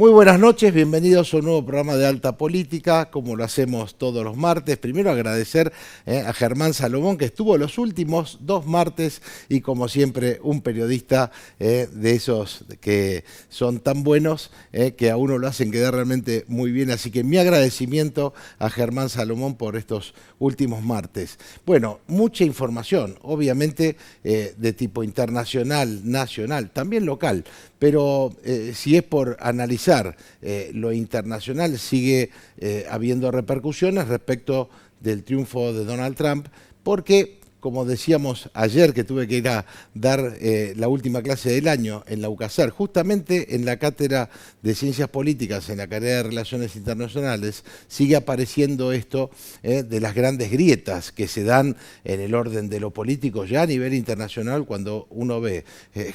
Muy buenas noches, bienvenidos a un nuevo programa de Alta Política, como lo hacemos todos los martes. Primero agradecer a Germán Salomón, que estuvo los últimos 2 martes y como siempre un periodista de esos que son tan buenos que a uno lo hacen quedar realmente muy bien. Así que mi agradecimiento a Germán Salomón por estos últimos martes. Bueno, mucha información, obviamente de tipo internacional, nacional, también local, pero si es por analizar lo internacional, sigue habiendo repercusiones respecto del triunfo de Donald Trump, porque, como decíamos ayer que tuve que ir a dar la última clase del año en la UCASER, justamente en la cátedra de Ciencias Políticas, en la carrera de Relaciones Internacionales, sigue apareciendo esto de las grandes grietas que se dan en el orden de lo político ya a nivel internacional cuando uno ve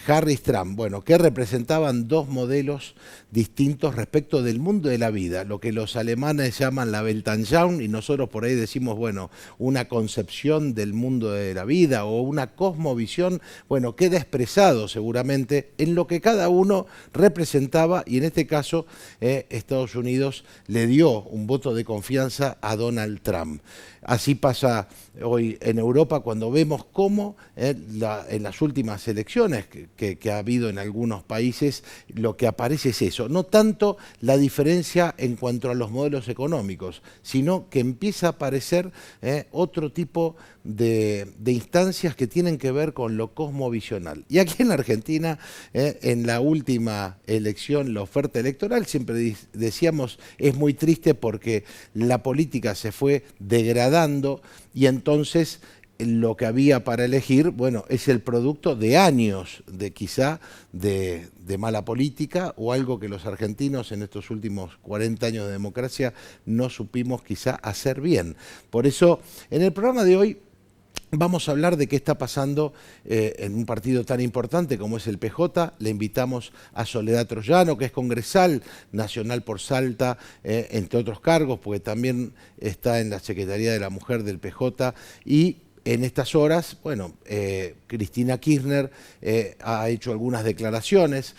Harris-Trump, bueno, que representaban 2 modelos distintos respecto del mundo de la vida, lo que los alemanes llaman la Weltanschauung y nosotros por ahí decimos, bueno, una concepción del mundo de la vida o una cosmovisión, bueno, queda expresado seguramente en lo que cada uno representaba y en este caso Estados Unidos le dio un voto de confianza a Donald Trump. Así pasa hoy en Europa cuando vemos cómo en las últimas elecciones que ha habido en algunos países lo que aparece es eso, no tanto la diferencia en cuanto a los modelos económicos, sino que empieza a aparecer otro tipo de instancias que tienen que ver con lo cosmovisional. Y aquí en la Argentina, en la última elección, la oferta electoral, siempre decíamos, es muy triste porque la política se fue degradando y entonces lo que había para elegir, bueno, es el producto de años de quizá de mala política o algo que los argentinos en estos últimos 40 años de democracia no supimos quizá hacer bien. Por eso, en el programa de hoy vamos a hablar de qué está pasando en un partido tan importante como es el PJ. Le invitamos a Soledad Troyano, que es congresal nacional por Salta, entre otros cargos, porque también está en la Secretaría de la Mujer del PJ. Y en estas horas, bueno, Cristina Kirchner ha hecho algunas declaraciones,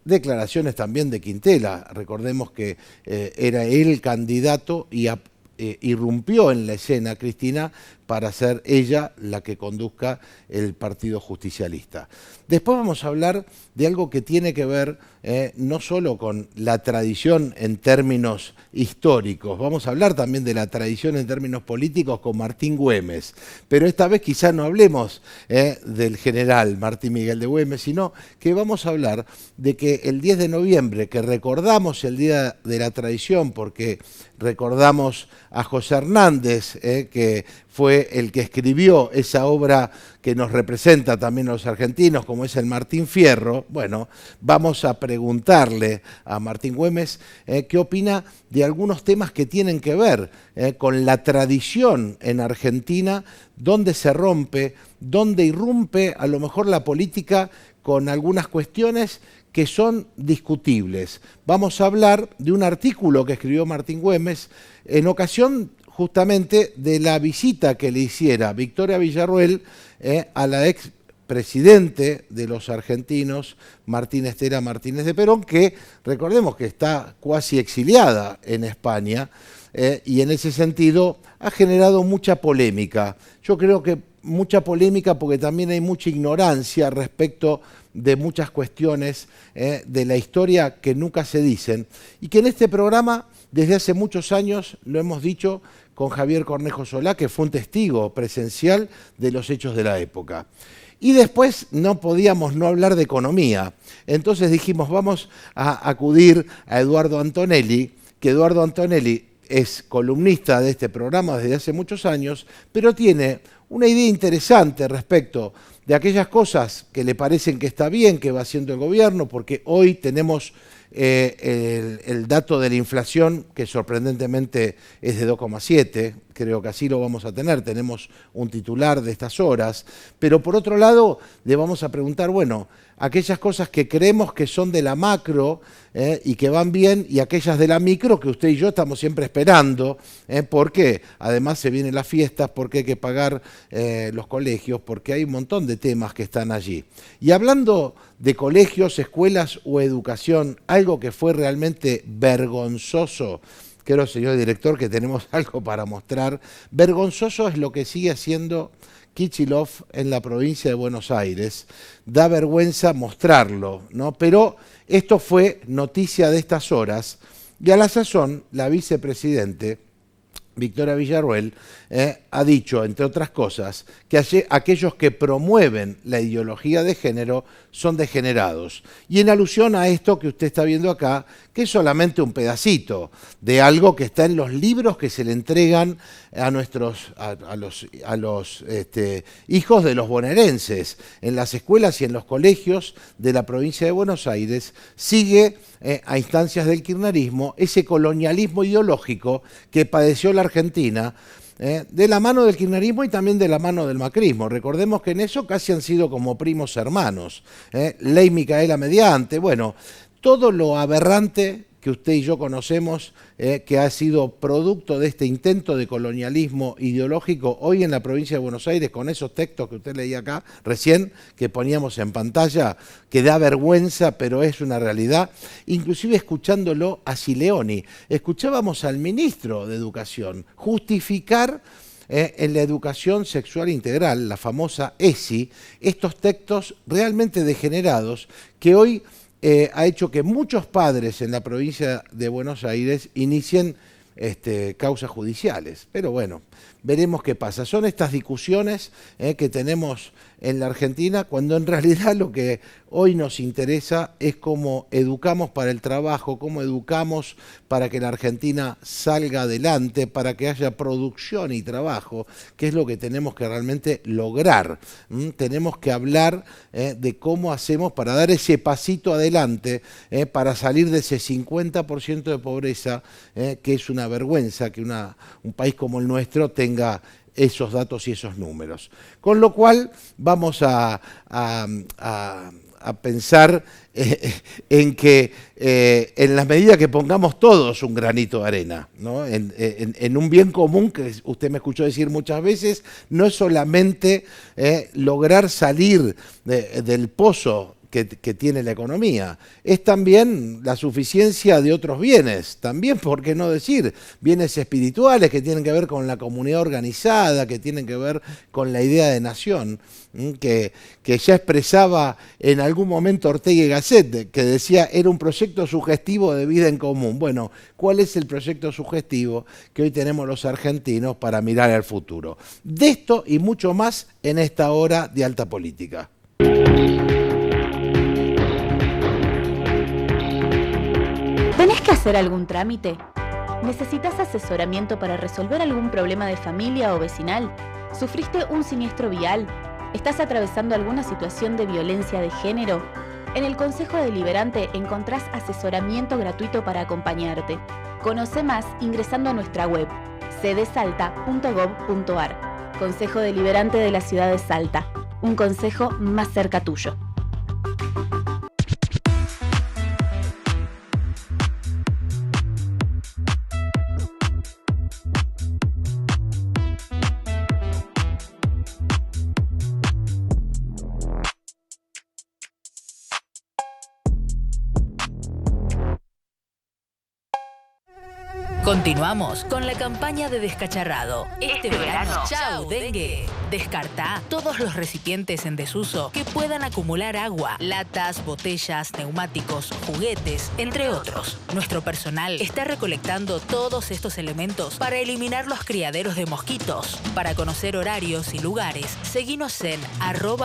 declaraciones también de Quintela. Recordemos que era el candidato y irrumpió en la escena Cristina para ser ella la que conduzca el Partido Justicialista. Después vamos a hablar de algo que tiene que ver no solo con la tradición en términos históricos, vamos a hablar también de la tradición en términos políticos con Martín Güemes, pero esta vez quizá no hablemos del general Martín Miguel de Güemes, sino que vamos a hablar de que el 10 de noviembre, que recordamos el Día de la Tradición, porque recordamos a José Hernández, que fue el que escribió esa obra que nos representa también a los argentinos, como es el Martín Fierro. Bueno, vamos a preguntarle a Martín Güemes qué opina de algunos temas que tienen que ver con la tradición en Argentina, dónde se rompe, dónde irrumpe a lo mejor la política con algunas cuestiones que son discutibles. Vamos a hablar de un artículo que escribió Martín Güemes en ocasión justamente de la visita que le hiciera Victoria Villarruel a la expresidente de los argentinos, Martín Estela Martínez de Perón, que recordemos que está cuasi exiliada en España y en ese sentido ha generado mucha polémica. Yo creo que mucha polémica porque también hay mucha ignorancia respecto de muchas cuestiones de la historia que nunca se dicen y que en este programa desde hace muchos años lo hemos dicho con Javier Cornejo Solá, que fue un testigo presencial de los hechos de la época. Y después no podíamos no hablar de economía. Entonces dijimos, vamos a acudir a Eduardo Antonelli, que Eduardo Antonelli es columnista de este programa desde hace muchos años, pero tiene una idea interesante respecto de aquellas cosas que le parecen que está bien, que va haciendo el gobierno, porque hoy tenemos el dato de la inflación, que sorprendentemente es de 2,7, creo que así lo vamos a tener, tenemos un titular de estas horas, pero por otro lado le vamos a preguntar, bueno, aquellas cosas que creemos que son de la macro y que van bien, y aquellas de la micro que usted y yo estamos siempre esperando, porque además se vienen las fiestas, porque hay que pagar los colegios, porque hay un montón de temas que están allí. Y hablando de colegios, escuelas o educación, algo que fue realmente vergonzoso, creo, señor director, que tenemos algo para mostrar. Vergonzoso es lo que sigue haciendo Kicillof en la provincia de Buenos Aires. Da vergüenza mostrarlo, ¿no? Pero esto fue noticia de estas horas y a la sazón la vicepresidente Victoria Villarruel ha dicho, entre otras cosas, que aquellos que promueven la ideología de género son degenerados. Y en alusión a esto que usted está viendo acá, que es solamente un pedacito de algo que está en los libros que se le entregan a los hijos de los bonaerenses, en las escuelas y en los colegios de la provincia de Buenos Aires, sigue a instancias del kirchnerismo ese colonialismo ideológico que padeció la Argentina, de la mano del kirchnerismo y también de la mano del macrismo. Recordemos que en eso casi han sido como primos hermanos. Ley Micaela mediante, bueno, todo lo aberrante que usted y yo conocemos, que ha sido producto de este intento de colonialismo ideológico hoy en la provincia de Buenos Aires, con esos textos que usted leía acá recién, que poníamos en pantalla, que da vergüenza, pero es una realidad. Inclusive escuchándolo a Sileoni, escuchábamos al ministro de Educación justificar en la educación sexual integral, la famosa ESI, estos textos realmente degenerados que hoy ha hecho que muchos padres en la provincia de Buenos Aires inicien causas judiciales. Pero bueno, veremos qué pasa. Son estas discusiones que tenemos en la Argentina, cuando en realidad lo que hoy nos interesa es cómo educamos para el trabajo, cómo educamos para que la Argentina salga adelante, para que haya producción y trabajo, que es lo que tenemos que realmente lograr. Tenemos que hablar de cómo hacemos para dar ese pasito adelante, para salir de ese 50% de pobreza, que es una vergüenza que un país como el nuestro tenga esos datos y esos números. Con lo cual vamos a pensar en que en la medida que pongamos todos un granito de arena, ¿no? en un bien común que usted me escuchó decir muchas veces, no es solamente lograr salir del pozo que tiene la economía, es también la suficiencia de otros bienes, también, por qué no decir, bienes espirituales que tienen que ver con la comunidad organizada, que tienen que ver con la idea de nación, que ya expresaba en algún momento Ortega y Gasset, que decía era un proyecto sugestivo de vida en común. Bueno, ¿cuál es el proyecto sugestivo que hoy tenemos los argentinos para mirar al futuro? De esto y mucho más en esta hora de Alta Política. ¿Tenés que hacer algún trámite? ¿Necesitas asesoramiento para resolver algún problema de familia o vecinal? ¿Sufriste un siniestro vial? ¿Estás atravesando alguna situación de violencia de género? En el Consejo Deliberante encontrás asesoramiento gratuito para acompañarte. Conoce más ingresando a nuestra web cdsalta.gov.ar. Consejo Deliberante de la Ciudad de Salta. Un consejo más cerca tuyo. Continuamos con la campaña de descacharrado. Este verano, chau dengue. Descartá todos los recipientes en desuso que puedan acumular agua, latas, botellas, neumáticos, juguetes, entre otros. Nuestro personal está recolectando todos estos elementos para eliminar los criaderos de mosquitos. Para conocer horarios y lugares, seguinos en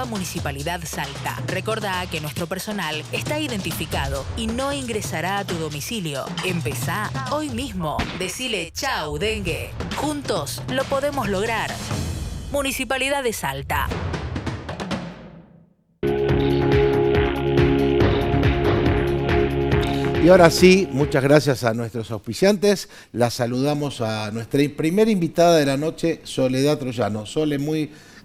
@municipalidadsalta. Recordá que nuestro personal está identificado y no ingresará a tu domicilio. Empezá hoy mismo. Decile chau dengue. Juntos lo podemos lograr. Municipalidad de Salta. Y ahora sí, muchas gracias a nuestros auspiciantes. La saludamos a nuestra primera invitada de la noche, Soledad Troyano. Sole,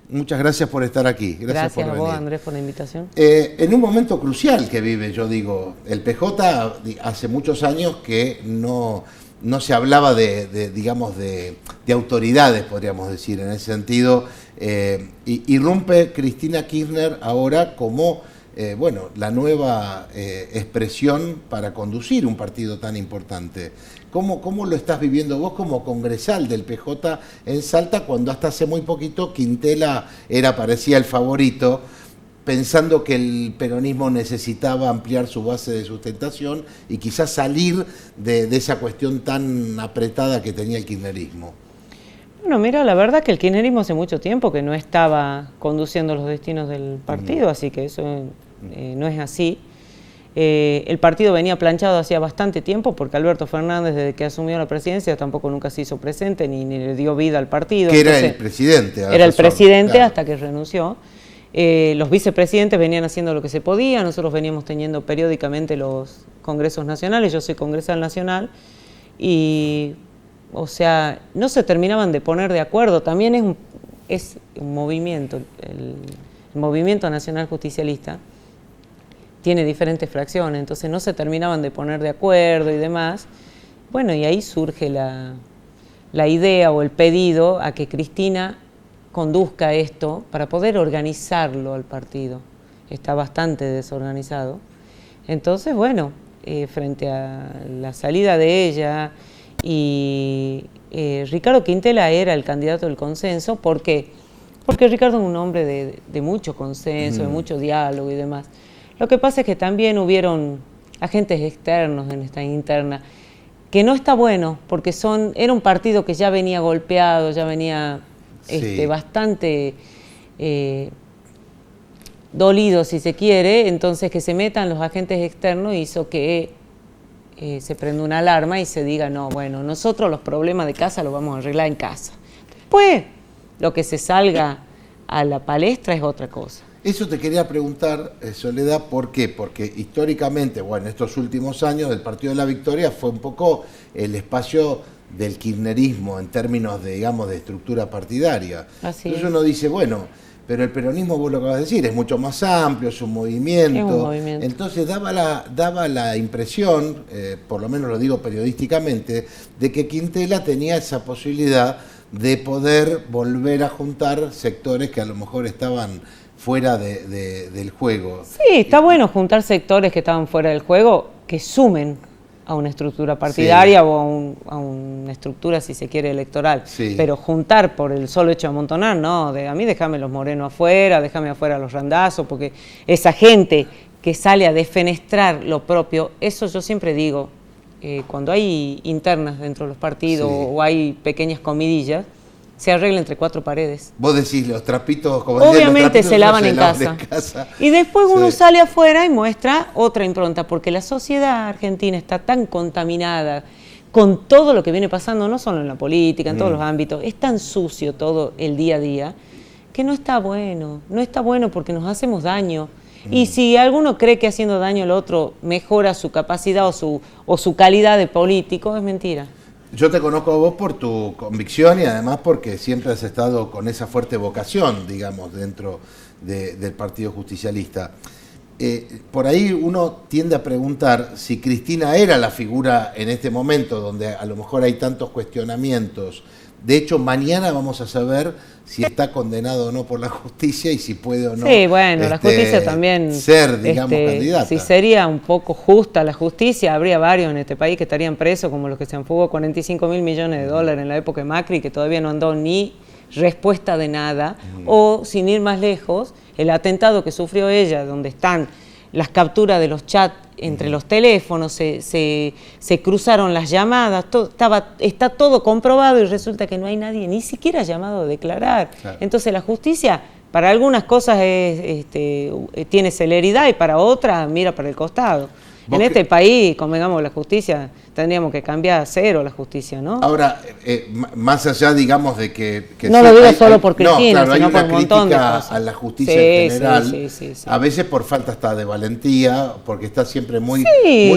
muchas gracias por estar aquí. Gracias por venir. A vos, Andrés, por la invitación. En un momento crucial que vive, yo digo, el PJ hace muchos años que no se hablaba de autoridades, podríamos decir, en ese sentido. Irrumpe Cristina Kirchner ahora como la nueva expresión para conducir un partido tan importante. ¿Cómo lo estás viviendo vos como congresal del PJ en Salta, cuando hasta hace muy poquito Quintela parecía el favorito, pensando que el peronismo necesitaba ampliar su base de sustentación y quizás salir de esa cuestión tan apretada que tenía el kirchnerismo? Bueno, mira, la verdad que el kirchnerismo hace mucho tiempo que no estaba conduciendo los destinos del partido, así que eso no es así. El partido venía planchado hacía bastante tiempo porque Alberto Fernández, desde que asumió la presidencia, tampoco nunca se hizo presente ni le dio vida al partido. Que era el presidente. Era el presidente, claro, hasta que renunció. Los vicepresidentes venían haciendo lo que se podía, nosotros veníamos teniendo periódicamente los congresos nacionales, yo soy congresal nacional, y, o sea, no se terminaban de poner de acuerdo. También es un movimiento, el movimiento nacional justicialista tiene diferentes fracciones, entonces no se terminaban de poner de acuerdo y demás. Bueno, y ahí surge la idea o el pedido a que Cristina conduzca esto para poder organizarlo al partido. Está bastante desorganizado. Entonces, bueno, frente a la salida de ella y Ricardo Quintela era el candidato del consenso. ¿Por qué? Porque Ricardo es un hombre de mucho consenso, de mucho diálogo y demás. Lo que pasa es que también hubieron agentes externos en esta interna, que no está bueno, porque era un partido que ya venía golpeado, ya venía bastante dolido, si se quiere. Entonces, que se metan los agentes externos hizo que se prenda una alarma y se diga, no, bueno, nosotros los problemas de casa los vamos a arreglar en casa. Después, lo que se salga a la palestra es otra cosa. Eso te quería preguntar, Soledad, ¿por qué? Porque históricamente, bueno, estos últimos años el Partido de la Victoria fue un poco el espacio del kirchnerismo en términos de, digamos, de estructura partidaria. Así Entonces es. uno dice, bueno, pero el peronismo, vos lo acabas de decir, es mucho más amplio, es un movimiento. Es un movimiento. Entonces daba la impresión, por lo menos lo digo periodísticamente, de que Quintela tenía esa posibilidad de poder volver a juntar sectores que a lo mejor estaban fuera del juego. Sí, está bueno juntar sectores que estaban fuera del juego, que sumen a una estructura partidaria, sí, o a una estructura, si se quiere, electoral. Sí. Pero juntar por el solo hecho de amontonar, no, a mí déjame los morenos afuera, déjame afuera los randazos, porque esa gente que sale a defenestrar lo propio, eso yo siempre digo, cuando hay internas dentro de los partidos, sí, o hay pequeñas comidillas, se arregla entre cuatro paredes. Vos decís, los trapitos, como obviamente los trapitos se lavan en casa. Y después uno sale afuera y muestra otra impronta, porque la sociedad argentina está tan contaminada con todo lo que viene pasando, no solo en la política, en todos los ámbitos, es tan sucio todo el día a día, que no está bueno porque nos hacemos daño. Y si alguno cree que haciendo daño al otro mejora su capacidad o su calidad de político, es mentira. Yo te conozco a vos por tu convicción y además porque siempre has estado con esa fuerte vocación, digamos, dentro del Partido Justicialista. Por ahí uno tiende a preguntar si Cristina era la figura en este momento donde a lo mejor hay tantos cuestionamientos. De hecho, mañana vamos a saber si está condenado o no por la justicia y si puede o no. Sí, bueno, la justicia también ser, digamos, candidata. Si sería un poco justa la justicia, habría varios en este país que estarían presos, como los que se han fugado 45.000 millones de dólares en la época de Macri, que todavía no han dado ni respuesta de nada. O, sin ir más lejos, el atentado que sufrió ella, donde están las capturas de los chats entre los teléfonos, se cruzaron las llamadas, está todo comprobado y resulta que no hay nadie ni siquiera llamado a declarar. Claro. Entonces la justicia para algunas cosas tiene celeridad y para otras mira para el costado. En este país, convengamos la justicia, tendríamos que cambiar a cero la justicia, ¿no? Ahora, más allá, digamos, de que no lo digo solo por Cristina, sino por un montón de crítica cosas. a la justicia en general, sí. a veces por falta hasta de valentía, porque está siempre muy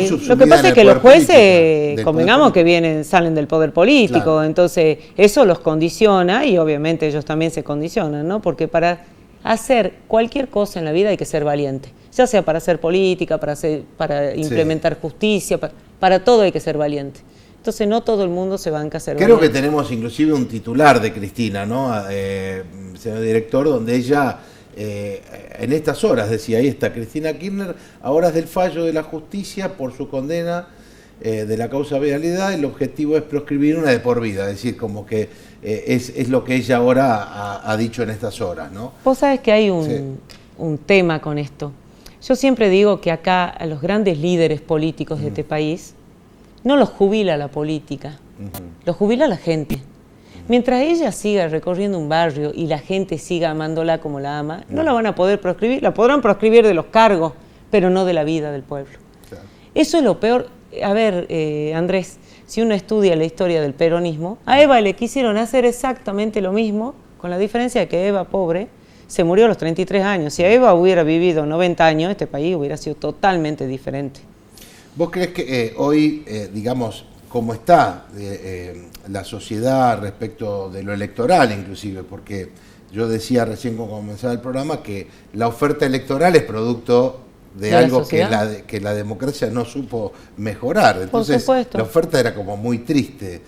subsumida. Lo que pasa es que los jueces, convengamos que que salen del poder político, claro. Entonces eso los condiciona y obviamente ellos también se condicionan, ¿no? Porque para hacer cualquier cosa en la vida hay que ser valiente, ya sea para hacer política, para implementar justicia, para todo hay que ser valiente. Entonces no todo el mundo se banca a ser valiente. Creo que tenemos inclusive un titular de Cristina, ¿no? Señor director, donde ella en estas horas decía, ahí está Cristina Kirchner, a horas del fallo de la justicia por su condena de la causa vialidad, el objetivo es proscribir una de por vida, es decir, como que es lo que ella ahora ha dicho en estas horas, ¿no? Vos sabés que hay un tema con esto. Yo siempre digo que acá a los grandes líderes políticos de este país no los jubila la política, los jubila la gente. Mientras ella siga recorriendo un barrio y la gente siga amándola como la ama, no la van a poder proscribir, la podrán proscribir de los cargos, pero no de la vida del pueblo. Claro. Eso es lo peor. A ver, Andrés, si uno estudia la historia del peronismo, a Eva le quisieron hacer exactamente lo mismo, con la diferencia de que Eva, pobre, se murió a los 33 años. Si Eva hubiera vivido 90 años, este país hubiera sido totalmente diferente. ¿Vos crees que hoy, digamos, cómo está la sociedad respecto de lo electoral inclusive? Porque yo decía recién cuando comenzaba el programa que la oferta electoral es producto de algo que la democracia no supo mejorar. Entonces la oferta era como muy triste.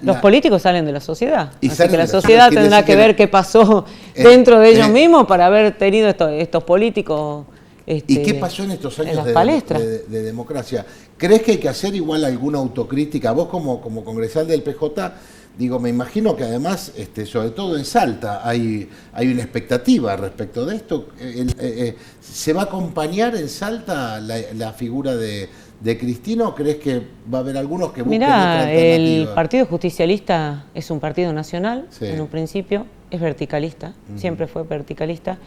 Los políticos salen de la sociedad, y así que la sociedad tendrá que ver qué pasó dentro de ellos mismos para haber tenido estos políticos. ¿Y qué pasó en estos años de democracia? ¿Crees que hay que hacer igual alguna autocrítica? Vos como congresal del PJ, digo, me imagino que además, sobre todo en Salta, hay una expectativa respecto de esto. ¿Se va a acompañar en Salta la figura de Cristina o crees que va a haber algunos que busquen otra alternativa? El Partido Justicialista es un partido nacional, en un principio, es verticalista, siempre fue verticalista.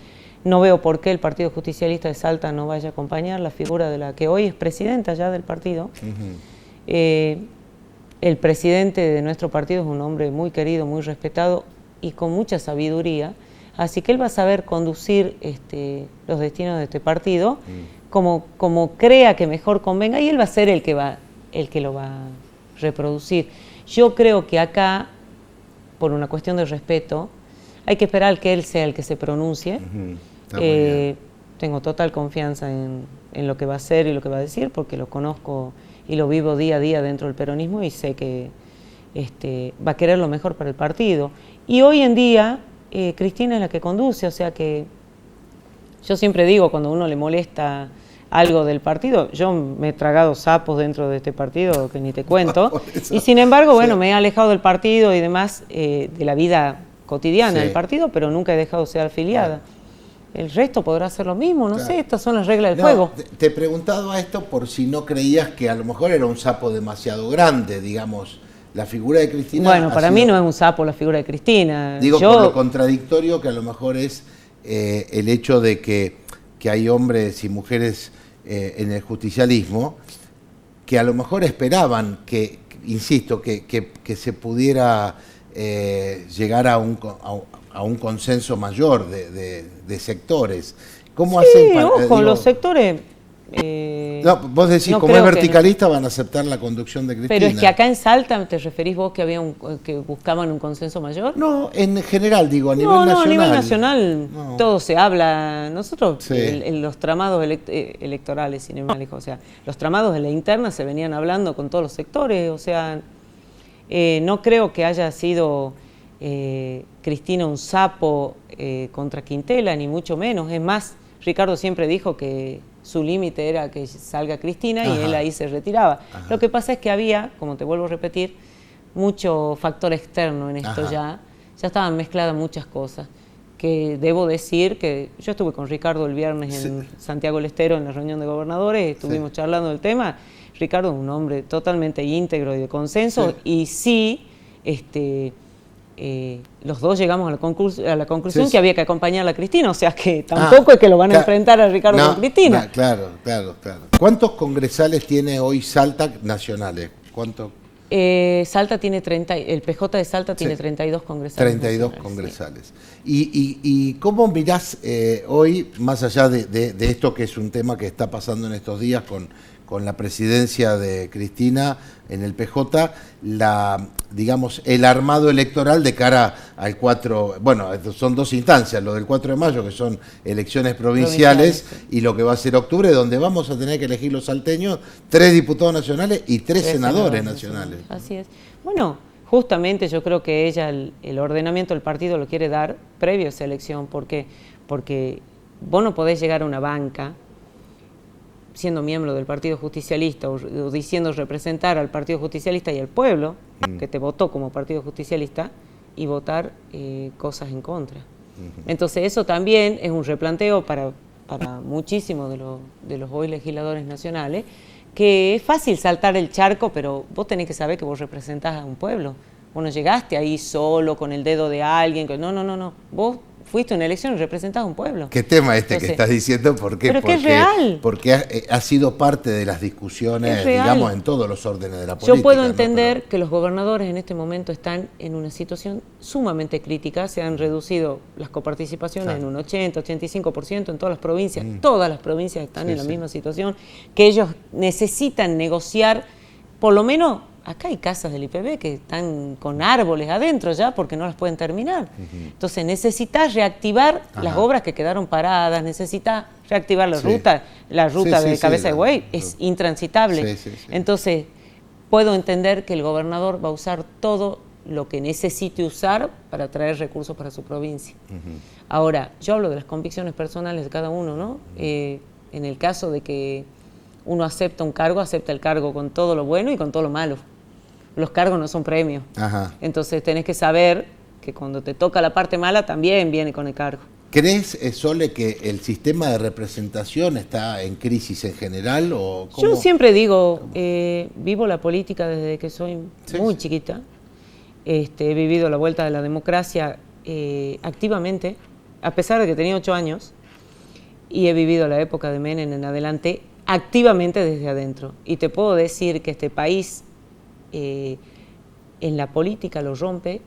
No veo por qué el Partido Justicialista de Salta no vaya a acompañar la figura de la que hoy es presidenta ya del partido. El presidente de nuestro partido es un hombre muy querido, muy respetado y con mucha sabiduría, así que él va a saber conducir los destinos de este partido como crea que mejor convenga y él va a ser el que lo va a reproducir. Yo creo que acá, por una cuestión de respeto, hay que esperar que él sea el que se pronuncie. Tengo total confianza en lo que va a hacer y lo que va a decir, porque lo conozco y lo vivo día a día dentro del peronismo y sé que va a querer lo mejor para el partido. Y hoy en día Cristina es la que conduce, o sea que yo siempre digo, cuando a uno le molesta algo del partido, yo me he tragado sapos dentro de este partido que ni te cuento, y sin embargo, bueno, me he alejado del partido y demás, de la vida cotidiana del partido, pero nunca he dejado de ser afiliada. El resto podrá hacer lo mismo, no sé, estas son las reglas del juego. Te he preguntado a esto por si no creías que a lo mejor era un sapo demasiado grande, digamos, la figura de Cristina. Bueno, para mí no es un sapo la figura de Cristina. Digo, por lo contradictorio que a lo mejor es el hecho de que hay hombres y mujeres en el justicialismo que a lo mejor esperaban que, insisto, que se pudiera llegar a un consenso mayor de sectores. ¿Cómo hacen para...? Ojo, los sectores... no, vos decís, no, como es verticalista, van a aceptar la conducción de Cristina. Pero es que acá en Salta, ¿te referís vos que buscaban un consenso mayor? No, en general, digo, a nivel nacional. No, a nivel nacional todo se habla. Nosotros, en los tramados electorales, sin embargo, o sea, los tramados de la interna se venían hablando con todos los sectores, o sea, no creo que haya sido Cristina un sapo contra Quintela, ni mucho menos. Es más, Ricardo siempre dijo que su límite era que salga Cristina y él ahí se retiraba. Lo que pasa es que había, como te vuelvo a repetir, mucho factor externo en esto ya estaban mezcladas muchas cosas. Que debo decir que yo estuve con Ricardo el viernes en Santiago del Estero en la reunión de gobernadores, estuvimos charlando del tema. Ricardo es un hombre totalmente íntegro y de consenso y los dos llegamos a la conclusión Sí. que había que acompañar a Cristina, o sea que tampoco es que lo van a enfrentar a Ricardo con Cristina. Claro. ¿Cuántos congresales tiene hoy Salta nacionales? ¿Cuántos? Salta tiene el PJ de Salta tiene 32 congresales. 32 congresales. ¿Y cómo mirás hoy, más allá de esto que es un tema que está pasando en estos días con la presidencia de Cristina en el PJ, digamos, el armado electoral de cara al 4, bueno, son dos instancias, lo del 4 de mayo, que son elecciones provinciales, y lo que va a ser octubre, donde vamos a tener que elegir los salteños 3 diputados nacionales y 3 senadores nacionales. Así es. Bueno, justamente yo creo que ella el ordenamiento del partido lo quiere dar previo a esa elección, porque vos no podés llegar a una banca siendo miembro del Partido Justicialista o diciendo representar al Partido Justicialista y al pueblo que te votó como Partido Justicialista y votar cosas en contra. Entonces eso también es un replanteo para muchísimos de los hoy legisladores nacionales, que es fácil saltar el charco, pero vos tenés que saber que vos representás a un pueblo. Vos no llegaste ahí solo con el dedo de alguien. No. Vos fuiste a una elección y representás a un pueblo. ¿Qué tema que estás diciendo? ¿Por qué? Pero que es real. Porque ha sido parte de las discusiones, digamos, en todos los órdenes de la política. Yo puedo entender que los gobernadores en este momento están en una situación sumamente crítica. Se han reducido las coparticipaciones en un 80-85% en todas las provincias. Todas las provincias están en la misma situación, que ellos necesitan negociar, por lo menos. Acá hay casas del IPB que están con árboles adentro ya porque no las pueden terminar. Entonces necesitas reactivar las obras que quedaron paradas, necesitas reactivar la ruta de Cabeza de Buey, es intransitable. Entonces puedo entender que el gobernador va a usar todo lo que necesite usar para traer recursos para su provincia. Ahora, yo hablo de las convicciones personales de cada uno, ¿no? En el caso de que uno acepta un cargo, acepta el cargo con todo lo bueno y con todo lo malo. Los cargos no son premios. Entonces tenés que saber que cuando te toca la parte mala también viene con el cargo. ¿Crees, Sole, que el sistema de representación está en crisis en general? ¿O cómo? Yo siempre digo, vivo la política desde que soy muy chiquita. He vivido la vuelta de la democracia activamente, a pesar de que tenía 8 años, y he vivido la época de Menem en adelante activamente desde adentro. Y te puedo decir que este país en la política lo rompe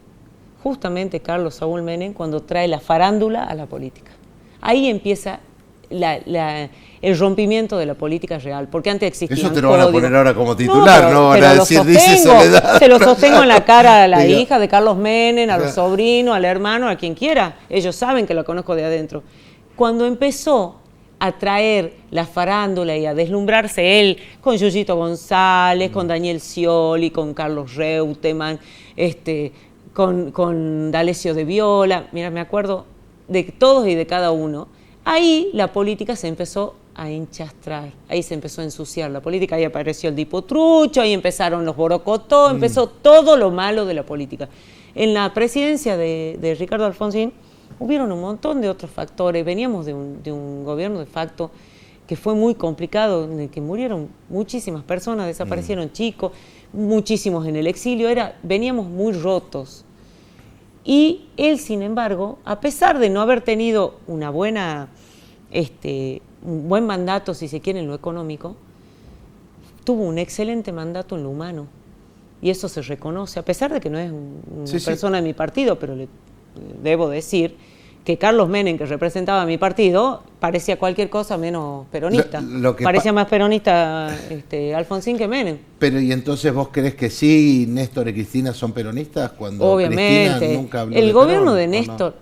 justamente Carlos Saúl Menem cuando trae la farándula a la política. Ahí empieza el rompimiento de la política real, porque antes existía. Eso te lo van a poner ahora como titular, ¿no? Van a decir, dice Soledad. Se lo sostengo en la cara a la hija de Carlos Menem, a los sobrinos, al hermano, a quien quiera. Ellos saben que lo conozco de adentro. Cuando empezó a traer la farándula y a deslumbrarse él con Yuyito González, con Daniel Scioli, con Carlos Reutemann, con D'Alessio de Viola, mira, me acuerdo de todos y de cada uno, ahí la política se empezó a enchastrar, ahí se empezó a ensuciar la política, ahí apareció el dipotrucho, ahí empezaron los borocotó, empezó todo lo malo de la política. En la presidencia de Ricardo Alfonsín, hubieron un montón de otros factores. Veníamos de un gobierno de facto que fue muy complicado, en el que murieron muchísimas personas, desaparecieron chicos, muchísimos en el exilio, veníamos muy rotos. Y él, sin embargo, a pesar de no haber tenido un buen mandato, si se quiere, en lo económico, tuvo un excelente mandato en lo humano. Y eso se reconoce, a pesar de que no es una persona de mi partido, pero debo decir que Carlos Menem, que representaba a mi partido, parecía cualquier cosa menos peronista. Parecía más peronista Alfonsín que Menem. Pero ¿y entonces vos crees que sí, Néstor y Cristina son peronistas? Cuando obviamente. Cristina nunca habló el de gobierno Perón, de Néstor...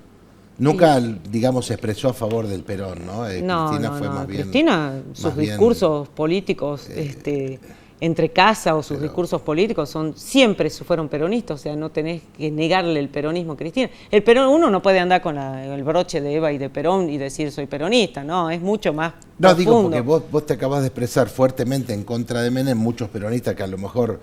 Nunca, digamos, se expresó a favor del Perón, ¿no? Cristina fue más bien... Cristina, sus discursos políticos... entre casa o sus discursos políticos siempre fueron peronistas, o sea, no tenés que negarle el peronismo a Cristina. El Perón, uno no puede andar con el broche de Eva y de Perón y decir soy peronista, no, es mucho más profundo. Digo, porque vos te acabás de expresar fuertemente en contra de Menem, muchos peronistas que a lo mejor...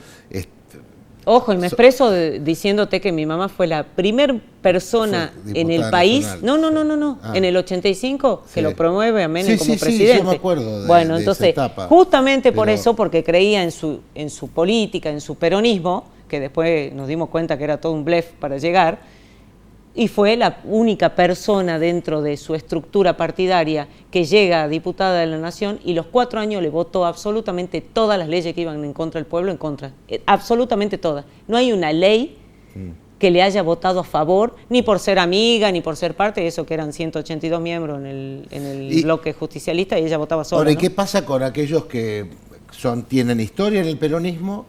Ojo, y me expreso diciéndote que mi mamá fue la primer persona en el país, en el 85, que lo promueve a Menem como presidente. Sí, yo me acuerdo entonces, justamente por eso, porque creía en su política, en su peronismo, que después nos dimos cuenta que era todo un blef para llegar, y fue la única persona dentro de su estructura partidaria que llega a diputada de la Nación, y los 4 años le votó absolutamente todas las leyes que iban en contra del pueblo, en contra, absolutamente todas. No hay una ley que le haya votado a favor, ni por ser amiga, ni por ser parte de eso, que eran 182 miembros en el bloque justicialista, y ella votaba sola. Ahora, ¿y ¿no? qué pasa con aquellos que tienen historia en el peronismo?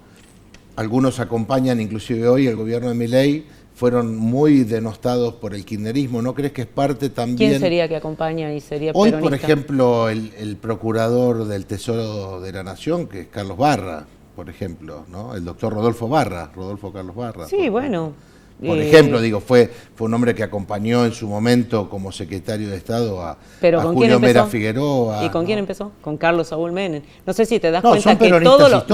Algunos acompañan inclusive hoy el gobierno de Milei, fueron muy denostados por el kirchnerismo. ¿No crees que es parte también? ¿Quién sería que acompaña y sería hoy, peronista? por ejemplo, el procurador del Tesoro de la Nación, que es Carlos Barra, por ejemplo, ¿no? El doctor Rodolfo Carlos Barra. Sí, bueno. Por ejemplo, digo, fue un hombre que acompañó en su momento como secretario de Estado a Julio Mera Figueroa. ¿Y con quién empezó? Con Carlos Saúl Menem. No sé si te das cuenta son que todos los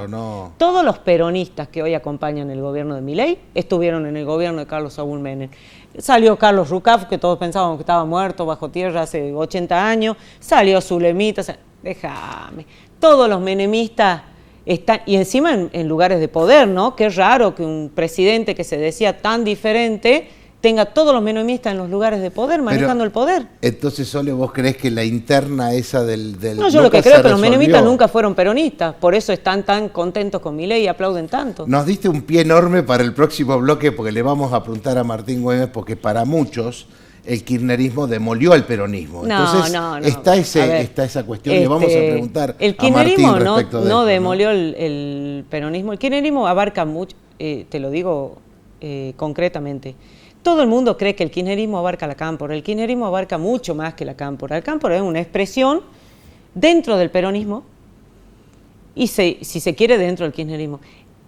no. Todos los peronistas que hoy acompañan el gobierno de Milei estuvieron en el gobierno de Carlos Saúl Menem. Salió Carlos Rucaf, que todos pensábamos que estaba muerto bajo tierra hace 80 años. Salió Zulemita. Déjame. Todos los menemistas están, y encima en lugares de poder, ¿no? Qué raro que un presidente que se decía tan diferente tenga todos los menemistas en los lugares de poder, manejando el poder. Entonces, Sole, ¿vos creés que la interna esa del no, yo lo que creo es que los menemistas nunca fueron peronistas, por eso están tan contentos con Milei y aplauden tanto. Nos diste un pie enorme para el próximo bloque, porque le vamos a preguntar a Martín Güemes, porque para muchos el kirchnerismo demolió al peronismo. Entonces, está esa cuestión, le vamos a preguntar el kirchnerismo a Martín respecto no demolió el peronismo. El kirchnerismo abarca mucho, te lo digo concretamente. Todo el mundo cree que el kirchnerismo abarca la cámpora. El kirchnerismo abarca mucho más que la cámpora. La cámpora es una expresión dentro del peronismo y, si se quiere, dentro del kirchnerismo.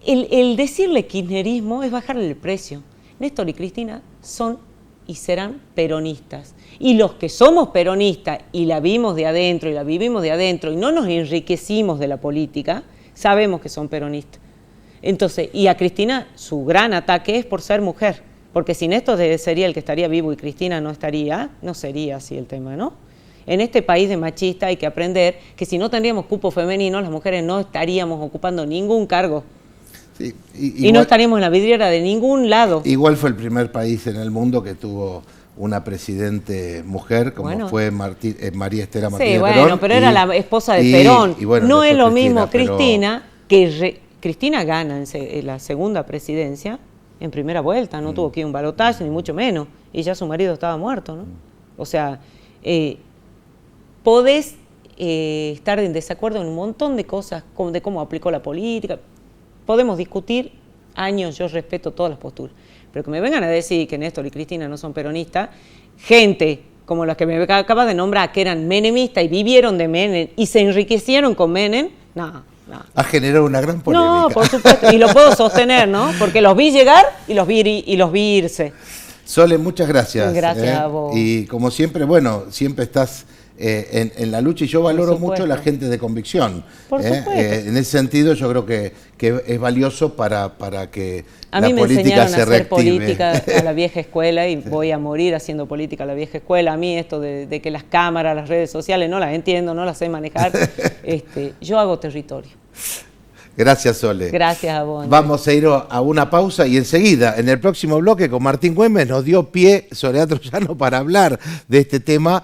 El decirle kirchnerismo es bajarle el precio. Néstor y Cristina son y serán peronistas. Y los que somos peronistas y la vimos de adentro y la vivimos de adentro y no nos enriquecimos de la política, sabemos que son peronistas. Entonces, y a Cristina su gran ataque es por ser mujer, porque si Néstor sería el que estaría vivo y Cristina no estaría, no sería así el tema, ¿no? En este país de machista hay que aprender que si no tendríamos cupo femenino, las mujeres no estaríamos ocupando ningún cargo. Sí, y no estaríamos en la vidriera de ningún lado. Igual fue el primer país en el mundo que tuvo una presidente mujer, como fue María Estela Martínez Perón. Sí, bueno, pero era la esposa de Perón. No es lo mismo Cristina, Cristina gana en la segunda presidencia en primera vuelta, no tuvo que ir a un balotaje, ni mucho menos, y ya su marido estaba muerto, ¿no? O sea, podés estar en desacuerdo en un montón de cosas, de cómo aplicó la política. Podemos discutir años, yo respeto todas las posturas, pero que me vengan a decir que Néstor y Cristina no son peronistas, gente como las que me acabas de nombrar, que eran menemistas y vivieron de Menem y se enriquecieron con Menem, no. Ha generado una gran polémica. No, por supuesto, y lo puedo sostener, ¿no? Porque los vi llegar y los vi irse. Sole, muchas gracias. Gracias a vos. Y como siempre, siempre estás en la lucha, y yo valoro mucho la gente de convicción. Por supuesto. En ese sentido, yo creo que es valioso para que a la mí me política enseñaron se a hacer reactive. política a la vieja escuela y voy a morir haciendo política a la vieja escuela. A mí esto de que las cámaras, las redes sociales, no las entiendo, no las sé manejar. Yo hago territorio. Gracias, Sole. Gracias a vos. Vamos a ir a una pausa y enseguida, en el próximo bloque, con Martín Güemes, nos dio pie Soledad Troyano para hablar de este tema.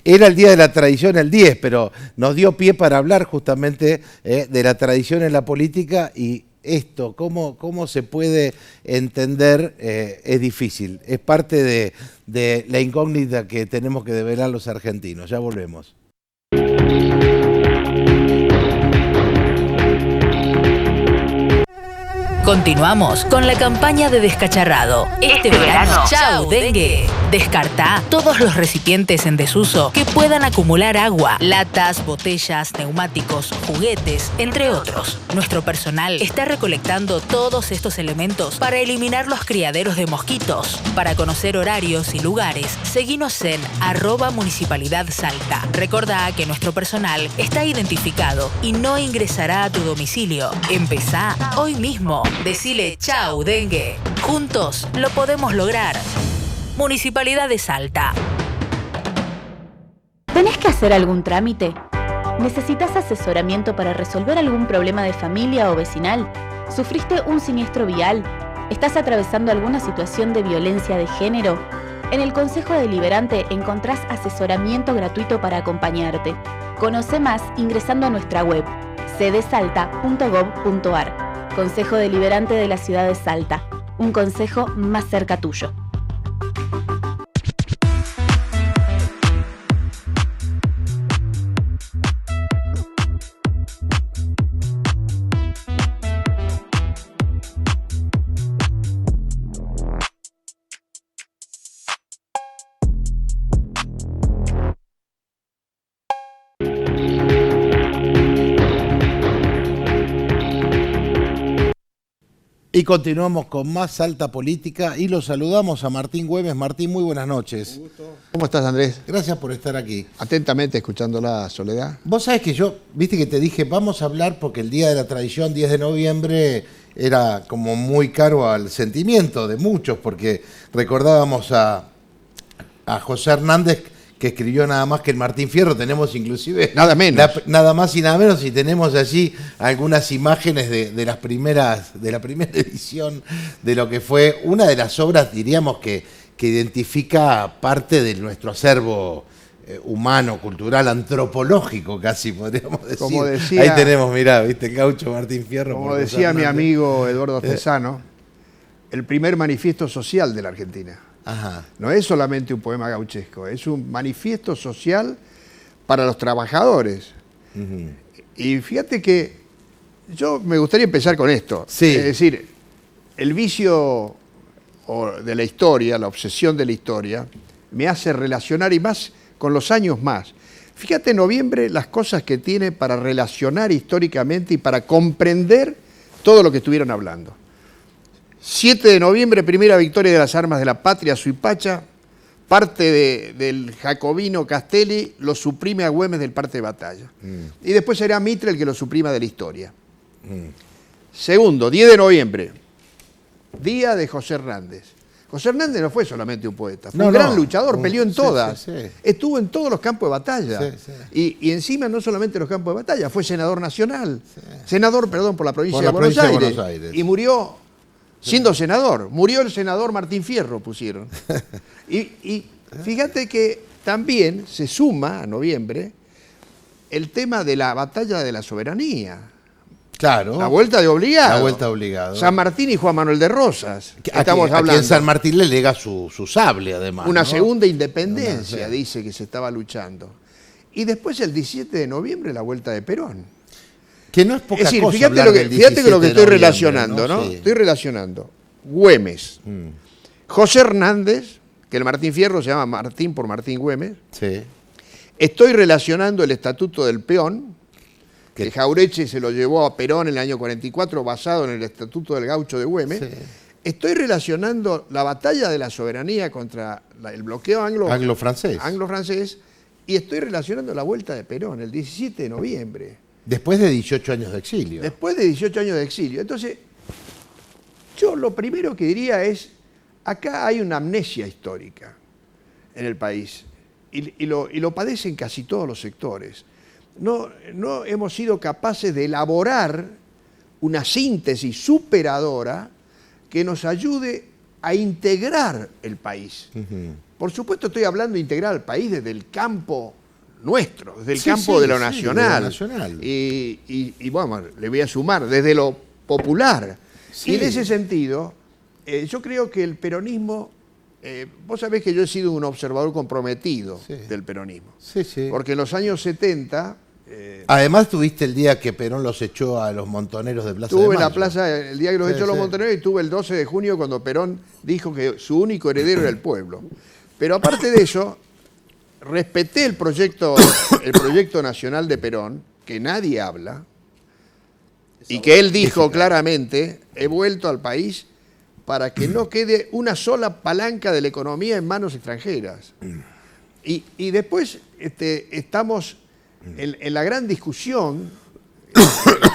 Era el Día de la Tradición el 10, pero nos dio pie para hablar justamente de la tradición en la política, y esto, cómo se puede entender, es difícil. Es parte de la incógnita que tenemos que develar los argentinos. Ya volvemos. Continuamos con la campaña de descacharrado. Este verano, ¡chau, dengue! Descartá todos los recipientes en desuso que puedan acumular agua, latas, botellas, neumáticos, juguetes, entre otros. Nuestro personal está recolectando todos estos elementos para eliminar los criaderos de mosquitos. Para conocer horarios y lugares, seguinos en @municipalidadsalta. Recordá que nuestro personal está identificado y no ingresará a tu domicilio. Empezá hoy mismo. Decile chau, dengue. Juntos lo podemos lograr. Municipalidad de Salta. ¿Tenés que hacer algún trámite? ¿Necesitas asesoramiento para resolver algún problema de familia o vecinal? ¿Sufriste un siniestro vial? ¿Estás atravesando alguna situación de violencia de género? En el Consejo Deliberante encontrás asesoramiento gratuito para acompañarte. Conoce más ingresando a nuestra web cdsalta.gov.ar. Consejo Deliberante de la Ciudad de Salta. Un consejo más cerca tuyo. Y continuamos con más Salta Política y lo saludamos a Martín Güemes. Martín, muy buenas noches. ¿Cómo estás, Andrés? Gracias por estar aquí. Atentamente escuchándola, Soledad. Vos sabés que yo, viste que te dije, vamos a hablar porque el Día de la Tradición, 10 de noviembre, era como muy caro al sentimiento de muchos, porque recordábamos a José Hernández, que escribió nada más que el Martín Fierro. Tenemos inclusive Nada menos. Nada más y nada menos, y tenemos allí algunas imágenes de la primera edición de lo que fue una de las obras, diríamos, que identifica parte de nuestro acervo humano, cultural, antropológico, casi podríamos decir. Como decía, ahí tenemos, mirá, viste, Gaucho Martín Fierro. Como decía mi amigo Eduardo Cesano, el primer manifiesto social de la Argentina. Ajá. No es solamente un poema gauchesco, es un manifiesto social para los trabajadores. Uh-huh. Y fíjate que yo me gustaría empezar con esto. Sí. Es decir, el vicio de la historia, la obsesión de la historia, me hace relacionar, y más con los años más. Fíjate, en noviembre, las cosas que tiene para relacionar históricamente y para comprender todo lo que estuvieron hablando. 7 de noviembre, primera victoria de las armas de la patria, Suipacha, parte del jacobino Castelli lo suprime a Güemes del parte de batalla. Y después será Mitre el que lo suprima de la historia. Segundo, 10 de noviembre, día de José Hernández. José Hernández no fue solamente un poeta, fue un gran luchador, peleó en todas. Sí. Estuvo en todos los campos de batalla. Sí. Y encima no solamente en los campos de batalla, fue senador nacional. Sí. Senador, perdón, por la provincia de Buenos Aires. Y murió siendo senador. Murió el senador Martín Fierro, pusieron. Y fíjate que también se suma a noviembre el tema de la batalla de la soberanía. Claro. La vuelta de obligado. La vuelta de obligado. San Martín y Juan Manuel de Rosas. Estamos hablando. A quien San Martín le lega su sable, además. Una segunda independencia, dice, que se estaba luchando. Y después, el 17 de noviembre, la vuelta de Perón. Que no es poca cosa. Fíjate lo que estoy relacionando, ¿no? Sí. Estoy relacionando Güemes, José Hernández, que el Martín Fierro se llama Martín por Martín Güemes. Sí. Estoy relacionando el Estatuto del Peón, que Jauretche se lo llevó a Perón en el año 44, basado en el Estatuto del Gaucho de Güemes. Sí. Estoy relacionando la batalla de la soberanía contra el bloqueo anglo-francés, y estoy relacionando la vuelta de Perón, el 17 de noviembre. Después de 18 años de exilio. Después de 18 años de exilio. Entonces, yo lo primero que diría es, acá hay una amnesia histórica en el país, y lo padecen casi todos los sectores. No hemos sido capaces de elaborar una síntesis superadora que nos ayude a integrar el país. Uh-huh. Por supuesto, estoy hablando de integrar al país desde el campo nuestro, desde el campo de lo nacional. Y bueno, le voy a sumar, desde lo popular. Sí. Y en ese sentido, yo creo que el peronismo, vos sabés que yo he sido un observador comprometido del peronismo. Sí, sí. Porque en los años 70... Además tuviste el día que Perón los echó a los montoneros de Plaza de Mayo. Tuve la plaza el día que los echó a los montoneros, y tuve el 12 de junio cuando Perón dijo que su único heredero era el pueblo. Pero aparte de eso, respeté el proyecto nacional de Perón, que nadie habla, y que él dijo claramente: he vuelto al país para que no quede una sola palanca de la economía en manos extranjeras. Y después estamos en la gran discusión,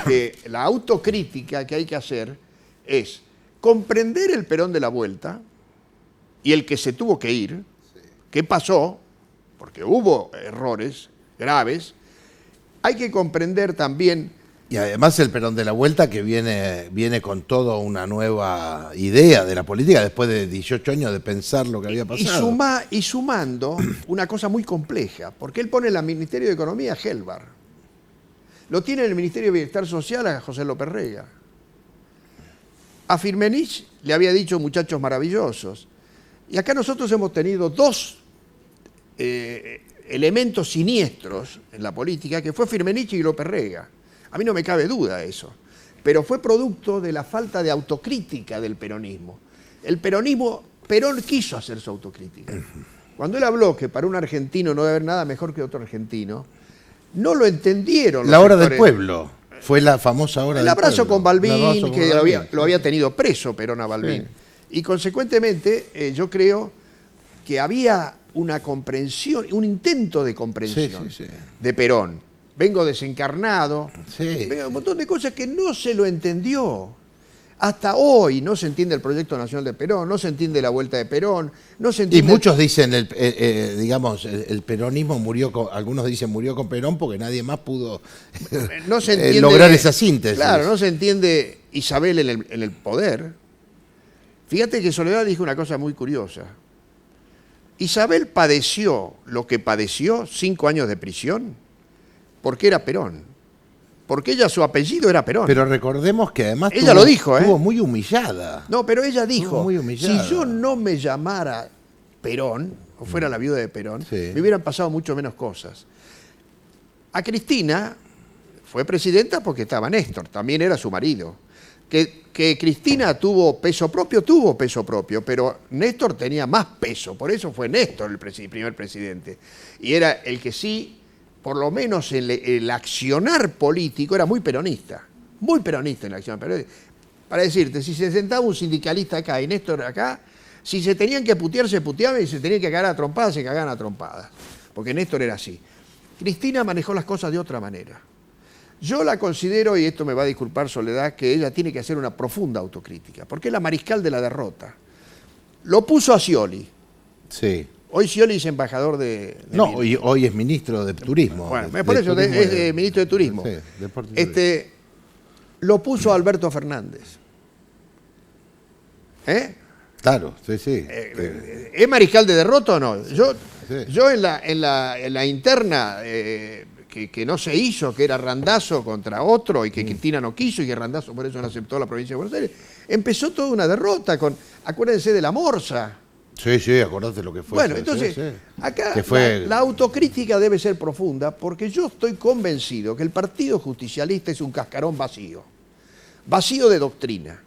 que la autocrítica que hay que hacer es comprender el Perón de la vuelta y el que se tuvo que ir, qué pasó, porque hubo errores graves, hay que comprender también. Y además el Perón de la Vuelta, que viene con toda una nueva idea de la política después de 18 años de pensar lo que había pasado. Y sumando una cosa muy compleja, porque él pone en el Ministerio de Economía a Gelbar. Lo tiene en el Ministerio de Bienestar Social a José López Rega. A Firmenich le había dicho muchachos maravillosos. Y acá nosotros hemos tenido dos elementos siniestros en la política, que fue Firmenich y López Rega. A mí no me cabe duda eso, pero fue producto de la falta de autocrítica del peronismo. Perón quiso hacer su autocrítica. Cuando él habló que para un argentino no debe haber nada mejor que otro argentino, no lo entendieron. La hora del pueblo, fue la famosa hora del pueblo. El abrazo con Balbín, que lo había tenido preso Perón a Balbín. Sí. Y consecuentemente yo creo que había una comprensión, un intento de comprensión de Perón. Vengo desencarnado, un montón de cosas que no se lo entendió. Hasta hoy no se entiende el proyecto nacional de Perón, no se entiende la vuelta de Perón, no se entiende... Y muchos dicen, el peronismo murió algunos dicen murió con Perón porque nadie más pudo no se entiende, lograr esa síntesis. Claro, no se entiende Isabel en el poder. Fíjate que Soledad dijo una cosa muy curiosa. Isabel padeció lo que padeció 5 años de prisión porque era Perón. Porque ella, su apellido era Perón. Pero recordemos que además ella lo dijo, estuvo muy humillada. No, pero ella dijo, muy humillada. Si yo no me llamara Perón, o fuera la viuda de Perón, me hubieran pasado mucho menos cosas. A Cristina fue presidenta porque estaba Néstor, también era su marido. Que Cristina tuvo peso propio, pero Néstor tenía más peso, por eso fue Néstor el primer presidente. Y era el que sí, por lo menos el accionar político, era muy peronista en el accionar político. Para decirte, si se sentaba un sindicalista acá y Néstor acá, si se tenían que putear, se puteaban, y se tenían que cagar a trompadas, se cagaban a trompadas. Porque Néstor era así. Cristina manejó las cosas de otra manera. Yo la considero, y esto me va a disculpar Soledad, que ella tiene que hacer una profunda autocrítica, porque es la mariscal de la derrota. Lo puso a Scioli. Sí. Hoy Scioli es embajador de no, hoy es ministro de Turismo. Bueno, por eso es ministro de Turismo. Sí, Deporte y Turismo. Lo puso a Alberto Fernández. Claro, sí. ¿Es mariscal de derrota o no? Yo en la interna que no se hizo, que era Randazzo contra otro y que Cristina no quiso y que Randazzo por eso no aceptó la provincia de Buenos Aires, empezó toda una derrota acuérdense de la Morsa. Sí, acordate lo que fue. Bueno, entonces, acá la autocrítica debe ser profunda porque yo estoy convencido que el Partido Justicialista es un cascarón vacío. Vacío de doctrina,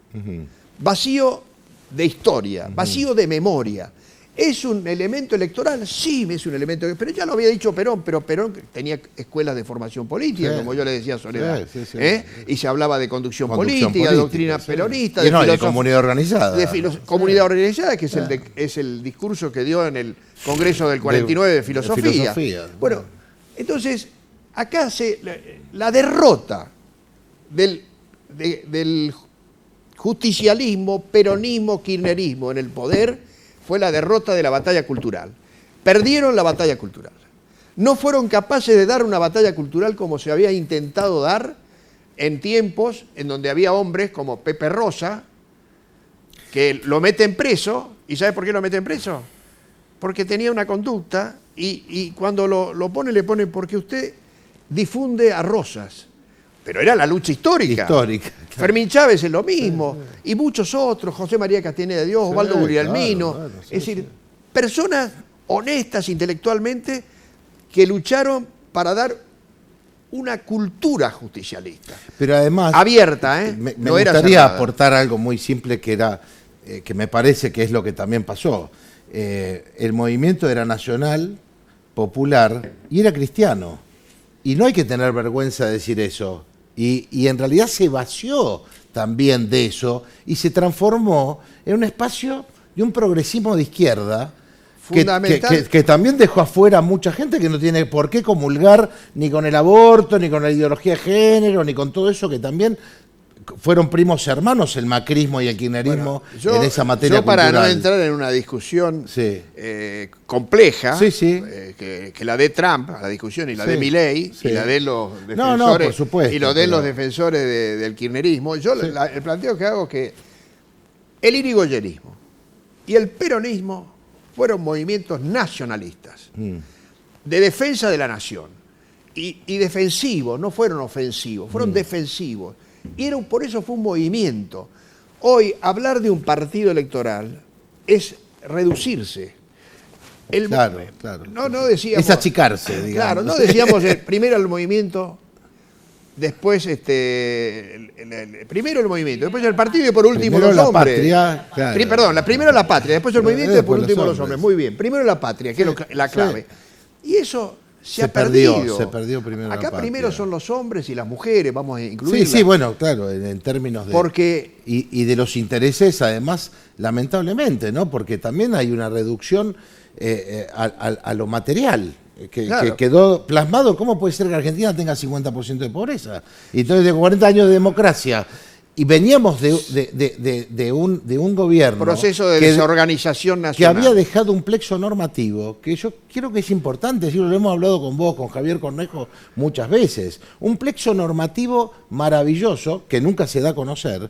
vacío de historia, vacío de memoria. ¿Es un elemento electoral? Sí, es un elemento electoral. Pero ya lo había dicho Perón, pero Perón tenía escuelas de formación política, como yo le decía a Soledad. Sí. Y se hablaba de conducción política, de doctrina peronista, de comunidad organizada. Comunidad organizada, que es el discurso que dio en el Congreso del 49 de filosofía. Bueno, entonces, acá la derrota del justicialismo, peronismo, kirchnerismo en el poder fue la derrota de la batalla cultural. Perdieron la batalla cultural. No fueron capaces de dar una batalla cultural como se había intentado dar en tiempos en donde había hombres como Pepe Rosa, que lo meten preso. ¿Y sabe por qué lo meten preso? Porque tenía una conducta y cuando lo ponen, le ponen porque usted difunde a Rosas. Pero era la lucha histórica. Claro. Fermín Chávez es lo mismo. Y muchos otros, José María Castaneda de Dios, Osvaldo Guglielmino. Claro, es decir, personas honestas intelectualmente que lucharon para dar una cultura justicialista. Pero además, abierta, me gustaría aportar algo muy simple que era, que me parece que es lo que también pasó. El movimiento era nacional, popular y era cristiano. Y no hay que tener vergüenza de decir eso. Y en realidad se vació también de eso y se transformó en un espacio de un progresismo de izquierda que también dejó afuera a mucha gente que no tiene por qué comulgar ni con el aborto, ni con la ideología de género, ni con todo eso que también fueron primos hermanos el macrismo y el kirchnerismo en esa materia para cultural. no entrar en una discusión Sí. compleja, Sí, sí. Que la de Trump, la discusión, y la Sí, de Milei, sí. y la de los No, defensores, por supuesto, y los de pero- los defensores del kirchnerismo, yo el planteo que hago es que el irigoyenismo y el peronismo fueron movimientos nacionalistas, de defensa de la nación, y defensivos, no fueron ofensivos, fueron defensivos. Y por eso fue un movimiento. Hoy, hablar de un partido electoral es reducirse. Claro. No decíamos... Es achicarse, digamos. Claro, no decíamos primero el movimiento, después primero el movimiento, después el partido y por último Primero los la hombres. patria, claro. Perdón, primero la patria, después el movimiento y después por último los los hombres. hombres. Muy bien, primero la patria, que es la clave. Y eso se ha perdió, perdido. se perdió primero la Acá patria. primero son los hombres y las mujeres, vamos a incluirlas. Sí, bueno, claro, en términos de... Porque y de los intereses, además, lamentablemente, ¿no? Porque también hay una reducción a lo material, Claro. que quedó plasmado. ¿Cómo puede ser que Argentina tenga 50% de pobreza? Y entonces, de 40 años de democracia, y veníamos de un gobierno... proceso de que- desorganización que nacional. había dejado un plexo normativo, que yo creo que es importante decirlo, lo hemos hablado con vos, con Javier Cornejo, muchas veces. Un plexo normativo maravilloso, que nunca se da a conocer,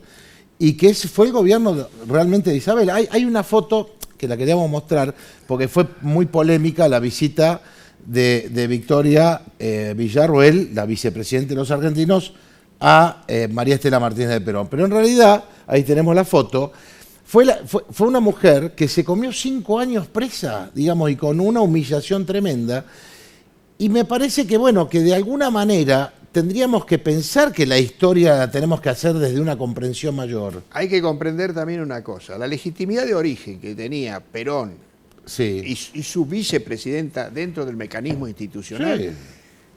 y que fue el gobierno realmente de Isabel. Hay una foto que la queríamos mostrar, porque fue muy polémica la visita de Victoria Villarroel, la vicepresidenta de los argentinos, a María Estela Martínez de Perón. Pero en realidad, ahí tenemos la foto, fue una mujer que se comió 5 años presa, digamos, y con una humillación tremenda. Y me parece que, bueno, que de alguna manera tendríamos que pensar que la historia la tenemos que hacer desde una comprensión mayor. Hay que comprender también una cosa, la legitimidad de origen que tenía Perón Sí. y su vicepresidenta dentro del mecanismo institucional, Sí.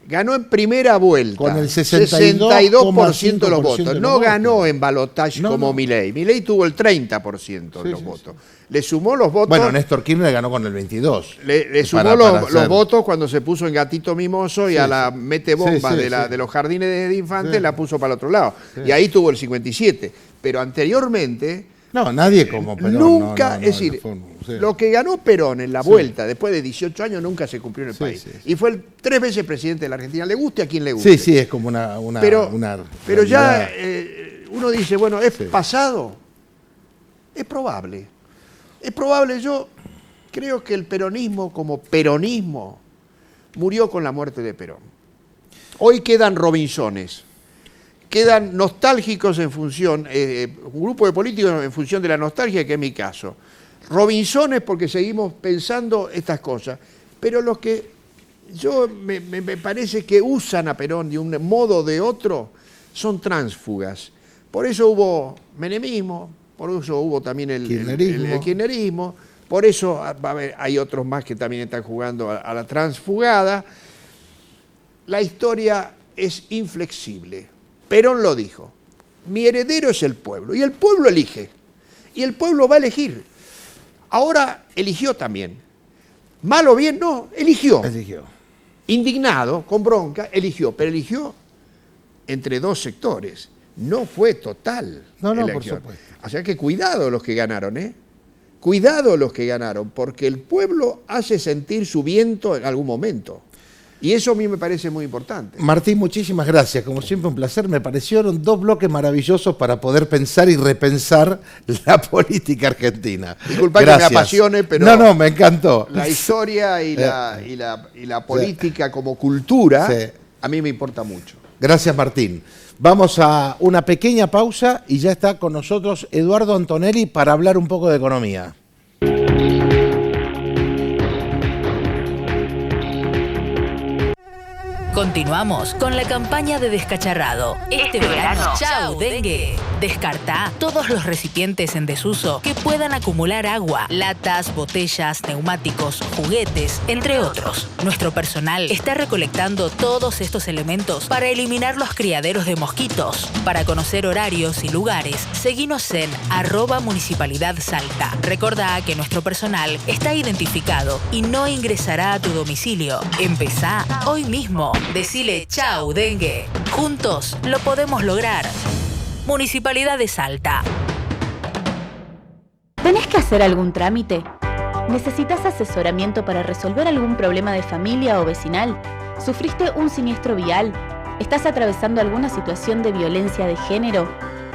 ganó en primera vuelta Con el 62% de los votos. de los No votos. ganó en balotaje No, como no. Milei. Milei tuvo el 30% de los votos. Le sumó los votos. Bueno, Néstor Kirchner ganó con el 22. Le sumó Para los hacer- votos cuando se puso en gatito mimoso y Sí, a la sí. mete bombas Sí, de los jardines de infantes Sí. la puso para el otro lado. Y ahí tuvo el 57%. Pero anteriormente, No, nadie como Perón. nunca, no, es decir, sí. lo que ganó Perón en la vuelta, después de 18 años, nunca se cumplió en el Sí, país. sí, sí. Y fue el 3 veces presidente de la Argentina, le guste a quien le guste. Sí, sí, es como una Pero ya realidad. uno dice, bueno, ¿es Sí. pasado? Es probable. Es probable, yo creo que el peronismo como peronismo murió con la muerte de Perón. Hoy quedan Robinsones, quedan nostálgicos en función, un grupo de políticos en función de la nostalgia, que es mi caso. Robinsones porque seguimos pensando estas cosas, pero los que me parece que usan a Perón de un modo o de otro son tránsfugas. Por eso hubo menemismo, por eso hubo también el kirchnerismo, por eso hay otros más que también están jugando a la transfugada. La historia es inflexible. Perón lo dijo, mi heredero es el pueblo, y el pueblo elige, y el pueblo va a elegir. Ahora eligió también. Mal o bien, no, eligió. Indignado, con bronca, eligió, pero eligió entre dos sectores. No fue total. No, por elección. supuesto. O sea que cuidado los que ganaron, ¿eh? Cuidado los que ganaron, porque el pueblo hace sentir su viento en algún momento. Y eso a mí me parece muy importante. Martín, muchísimas gracias. Como siempre, un placer. Me parecieron 2 bloques maravillosos para poder pensar y repensar la política argentina. Disculpa que me apasione, pero... No, me encantó. La historia y la política como cultura, Sí. a mí me importa mucho. Gracias, Martín. Vamos a una pequeña pausa y ya está con nosotros Eduardo Antonelli para hablar un poco de economía. Continuamos con la campaña de Descacharrado. Este verano, chau dengue. Descartá todos los recipientes en desuso que puedan acumular agua, latas, botellas, neumáticos, juguetes, entre otros. Nuestro personal está recolectando todos estos elementos para eliminar los criaderos de mosquitos. Para conocer horarios y lugares, seguinos en @Municipalidad Salta. Recordá que nuestro personal está identificado y no ingresará a tu domicilio. Empezá hoy mismo. Decile chau dengue. Juntos lo podemos lograr. Municipalidad de Salta. ¿Tenés que hacer algún trámite? ¿Necesitas asesoramiento para resolver algún problema de familia o vecinal? ¿Sufriste un siniestro vial? ¿Estás atravesando alguna situación de violencia de género?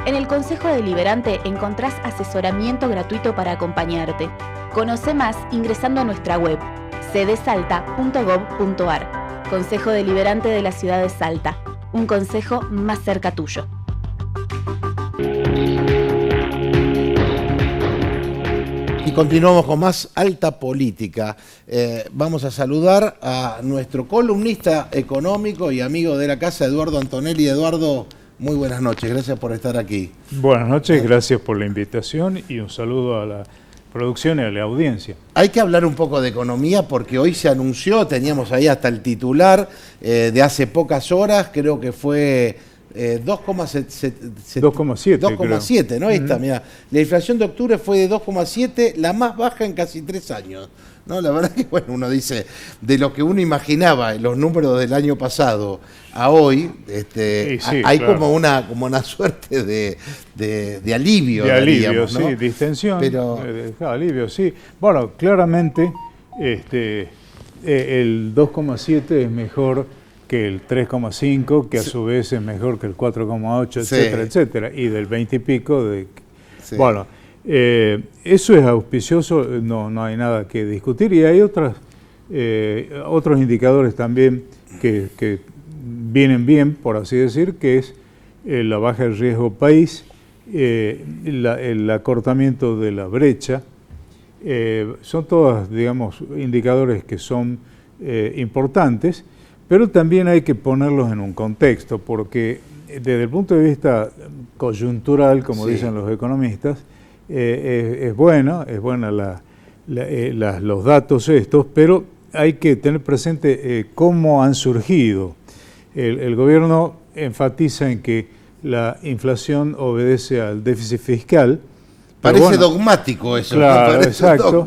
En el Consejo Deliberante encontrás asesoramiento gratuito para acompañarte. Conoce más ingresando a nuestra web cdsalta.gov.ar. Consejo Deliberante de la Ciudad de Salta. Un consejo más cerca tuyo. Y continuamos con más Alta Política. Vamos a saludar a nuestro columnista económico y amigo de la casa, Eduardo Antonelli. Eduardo, muy buenas noches, gracias por estar aquí. Buenas noches, gracias por la invitación y un saludo a la producción y a la audiencia. Hay que hablar un poco de economía porque hoy se anunció, teníamos ahí hasta el titular de hace pocas horas, creo que fue 2,7, ¿no? Esta, mira, la inflación de octubre fue de 2,7, la más baja en casi 3 años. ¿No? La verdad que, bueno, uno dice, de lo que uno imaginaba en los números del año pasado a hoy, sí, hay claro, como una suerte de alivio. De alivio, diríamos, ¿no? Sí, distensión, pero alivio, sí. Bueno, claramente el 2,7 es mejor que el 3,5, que a su vez es mejor que el 4,8, etcétera, etcétera, y del 20 y pico de... Sí. Bueno, eso es auspicioso, no hay nada que discutir, y hay otros indicadores también que vienen bien, por así decir, que es la baja de riesgo país, el acortamiento de la brecha, son todos, digamos, indicadores que son importantes, pero también hay que ponerlos en un contexto, porque desde el punto de vista coyuntural, como dicen los economistas, es buena los datos estos, pero hay que tener presente cómo han surgido. El gobierno enfatiza en que la inflación obedece al déficit fiscal. Parece dogmático eso. Claro, exacto.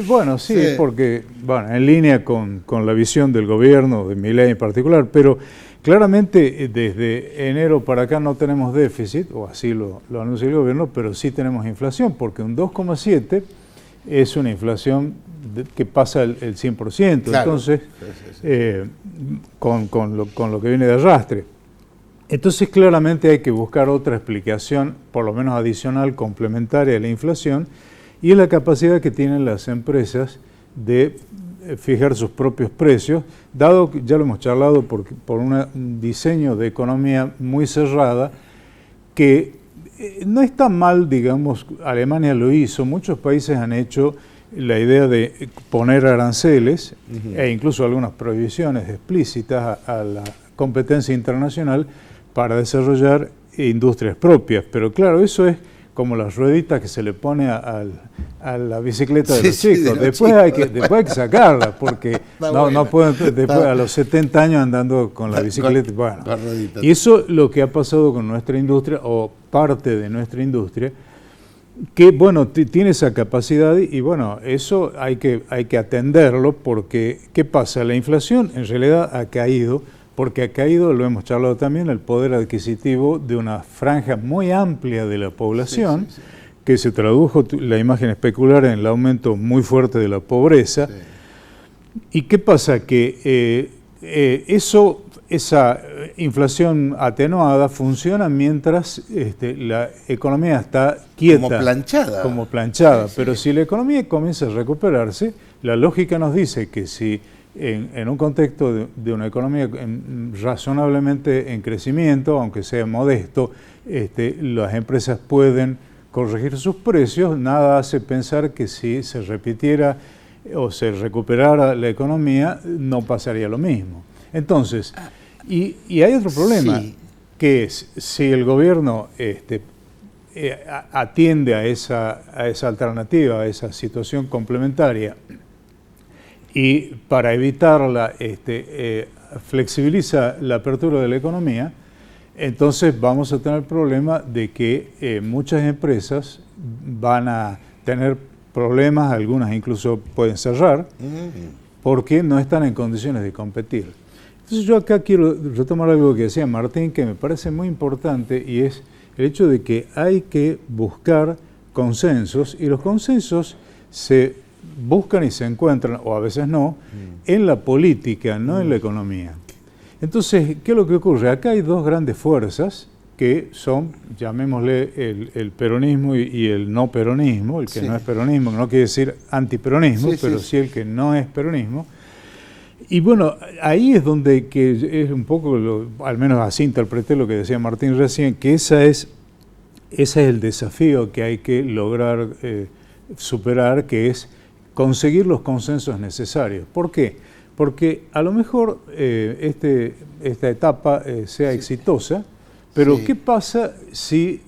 Bueno, sí, porque en línea con la visión del gobierno, de Milei en particular, pero claramente desde enero para acá no tenemos déficit, o así lo anuncia el gobierno, pero sí tenemos inflación, porque un 2,7 es una inflación que pasa el 100%, claro. Entonces, con lo que viene de arrastre. Entonces, claramente hay que buscar otra explicación, por lo menos adicional, complementaria a la inflación, y es la capacidad que tienen las empresas de fijar sus propios precios, dado que ya lo hemos charlado por un diseño de economía muy cerrada, que no está mal, digamos, Alemania lo hizo, muchos países han hecho la idea de poner aranceles e incluso algunas prohibiciones explícitas a la competencia internacional para desarrollar industrias propias, pero claro, eso es como las rueditas que se le pone a la bicicleta de los chicos. Después hay que sacarla, porque no pueden después a los 70 años andando con la bicicleta. Y eso es lo que ha pasado con nuestra industria, o parte de nuestra industria, que tiene esa capacidad, y eso hay que atenderlo, porque ¿qué pasa? La inflación en realidad ha caído, porque ha caído, lo hemos charlado también, el poder adquisitivo de una franja muy amplia de la población, que se tradujo, la imagen especular, en el aumento muy fuerte de la pobreza. ¿Y qué pasa? Que esa inflación atenuada funciona mientras la economía está quieta. Como planchada. Pero si la economía comienza a recuperarse, la lógica nos dice que si en un contexto de una economía razonablemente en crecimiento, aunque sea modesto, las empresas pueden corregir sus precios, nada hace pensar que si se repitiera o se recuperara la economía, no pasaría lo mismo. Entonces, y hay otro problema, que es si el gobierno atiende a esa alternativa, a esa situación complementaria, y para evitarla flexibiliza la apertura de la economía, entonces vamos a tener el problema de que muchas empresas van a tener problemas, algunas incluso pueden cerrar, porque no están en condiciones de competir. Entonces yo acá quiero retomar algo que decía Martín, que me parece muy importante, y es el hecho de que hay que buscar consensos, y los consensos se buscan y se encuentran, o a veces no, en la política, no en la economía. Entonces, ¿qué es lo que ocurre? Acá hay dos grandes fuerzas que son, llamémosle, el peronismo y el no peronismo. El que no es peronismo, que no quiere decir antiperonismo, pero sí el que no es peronismo. Y bueno, ahí es donde que es un poco, al menos así interpreté lo que decía Martín recién, que ese es el desafío que hay que lograr superar, que es conseguir los consensos necesarios. ¿Por qué? Porque a lo mejor esta etapa sea exitosa, pero ¿qué pasa si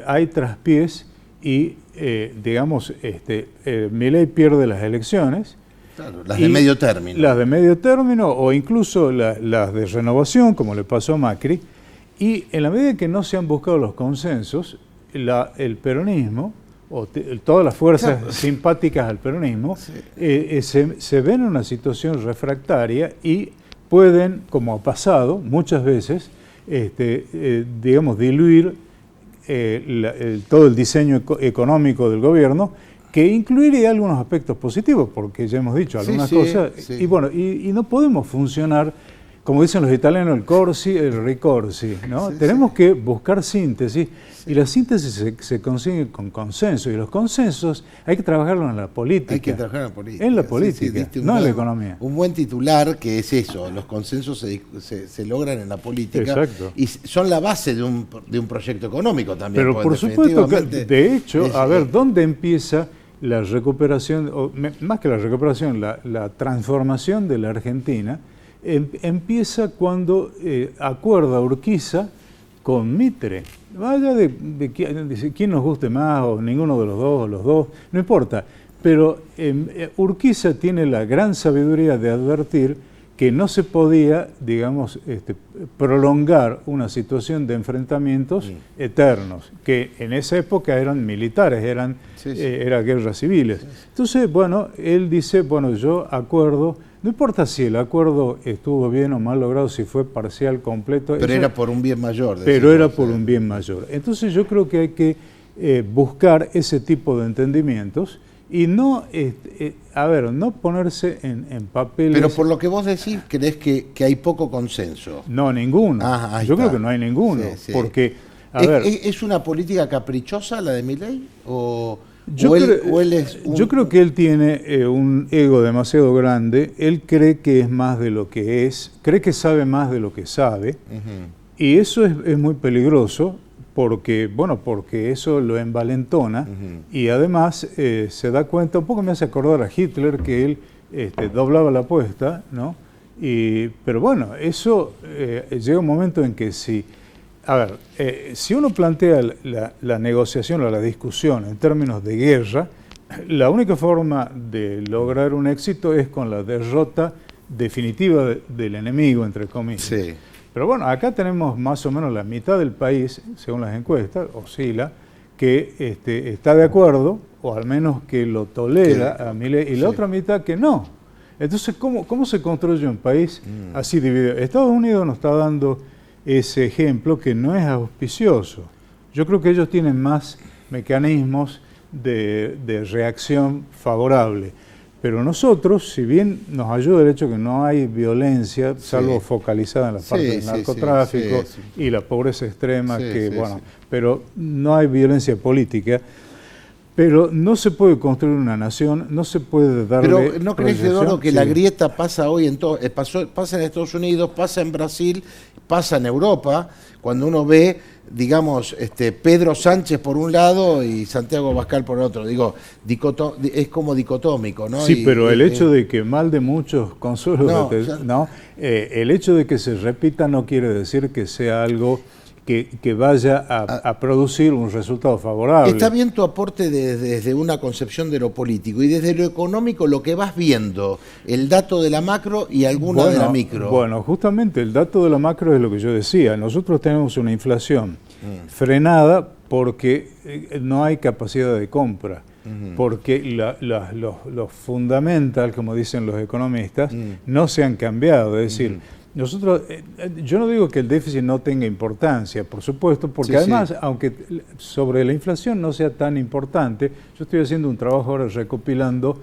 hay traspiés y, digamos, Milei pierde las elecciones? Claro, las de medio término. Las de medio término o incluso las de renovación, como le pasó a Macri. Y en la medida que no se han buscado los consensos, el peronismo, o todas las fuerzas simpáticas al peronismo, se ven en una situación refractaria y pueden, como ha pasado muchas veces, digamos, diluir todo el diseño económico del gobierno, que incluiría algunos aspectos positivos, porque ya hemos dicho algunas cosas, y bueno, y no podemos funcionar, como dicen los italianos, el corsi e il ricorsi, ¿no? Tenemos que buscar síntesis, y la síntesis se consigue con consenso, y los consensos hay que trabajarlos en la política. Hay que trabajar en la política. En la política, no en la economía. Un buen titular que es eso, los consensos se logran en la política. Exacto. Y son la base de un proyecto económico también. Pero por supuesto que, de hecho, a ver, ¿dónde empieza la recuperación, o más que la recuperación, la transformación de la Argentina? Empieza cuando acuerda Urquiza con Mitre. Vaya de quién nos guste más, o ninguno de los dos, o los dos, no importa. Pero Urquiza tiene la gran sabiduría de advertir que no se podía, digamos, prolongar una situación de enfrentamientos eternos, que en esa época eran militares, eran guerras civiles. Entonces, bueno, él dice, bueno, yo acuerdo. No importa si el acuerdo estuvo bien o mal logrado, si fue parcial, completo. Pero era por un bien mayor. Pero era por un bien mayor. Entonces yo creo que hay que buscar ese tipo de entendimientos y no, no ponerse en papeles. Pero por lo que vos decís, ¿crees que hay poco consenso? No, ninguno. Yo creo que no hay ninguno. Porque, ¿Es una política caprichosa la de Milei? Yo creo que él tiene un ego demasiado grande. Él cree que es más de lo que es, cree que sabe más de lo que sabe, y eso es muy peligroso porque eso lo envalentona, y además se da cuenta, un poco me hace acordar a Hitler, que él doblaba la apuesta, ¿no? Pero bueno, eso llega un momento en que si uno plantea la negociación o la discusión en términos de guerra, la única forma de lograr un éxito es con la derrota definitiva del enemigo, entre comillas. Sí. Pero bueno, acá tenemos más o menos la mitad del país, según las encuestas, oscila, que está de acuerdo, o al menos que lo tolera a Milei, y la otra mitad que no. Entonces, ¿cómo se construye un país así dividido? Estados Unidos nos está dando ese ejemplo que no es auspicioso. Yo creo que ellos tienen más mecanismos de reacción favorable. Pero nosotros, si bien nos ayuda el hecho que no hay violencia, salvo focalizada en la parte del narcotráfico y la pobreza extrema, pero no hay violencia política. Pero no se puede construir una nación, no se puede darle... Pero ¿no crees, Eduardo, que la grieta pasa hoy pasa en Estados Unidos, pasa en Brasil, pasa en Europa, cuando uno ve, digamos, Pedro Sánchez por un lado y Santiago Abascal por otro? Digo, es como dicotómico, ¿no? Sí, pero el hecho de que mal de muchos consuelo, el hecho de que se repita no quiere decir que sea algo que vaya a producir un resultado favorable. Está bien tu aporte desde una concepción de lo político, y desde lo económico lo que vas viendo, el dato de la macro y alguna de la micro. Bueno, justamente el dato de la macro es lo que yo decía. Nosotros tenemos una inflación frenada porque no hay capacidad de compra, porque los fundamentals, como dicen los economistas, no se han cambiado. Es decir, Nosotros, yo no digo que el déficit no tenga importancia, por supuesto, porque Sí, además, sí. aunque sobre la inflación no sea tan importante, yo estoy haciendo un trabajo ahora recopilando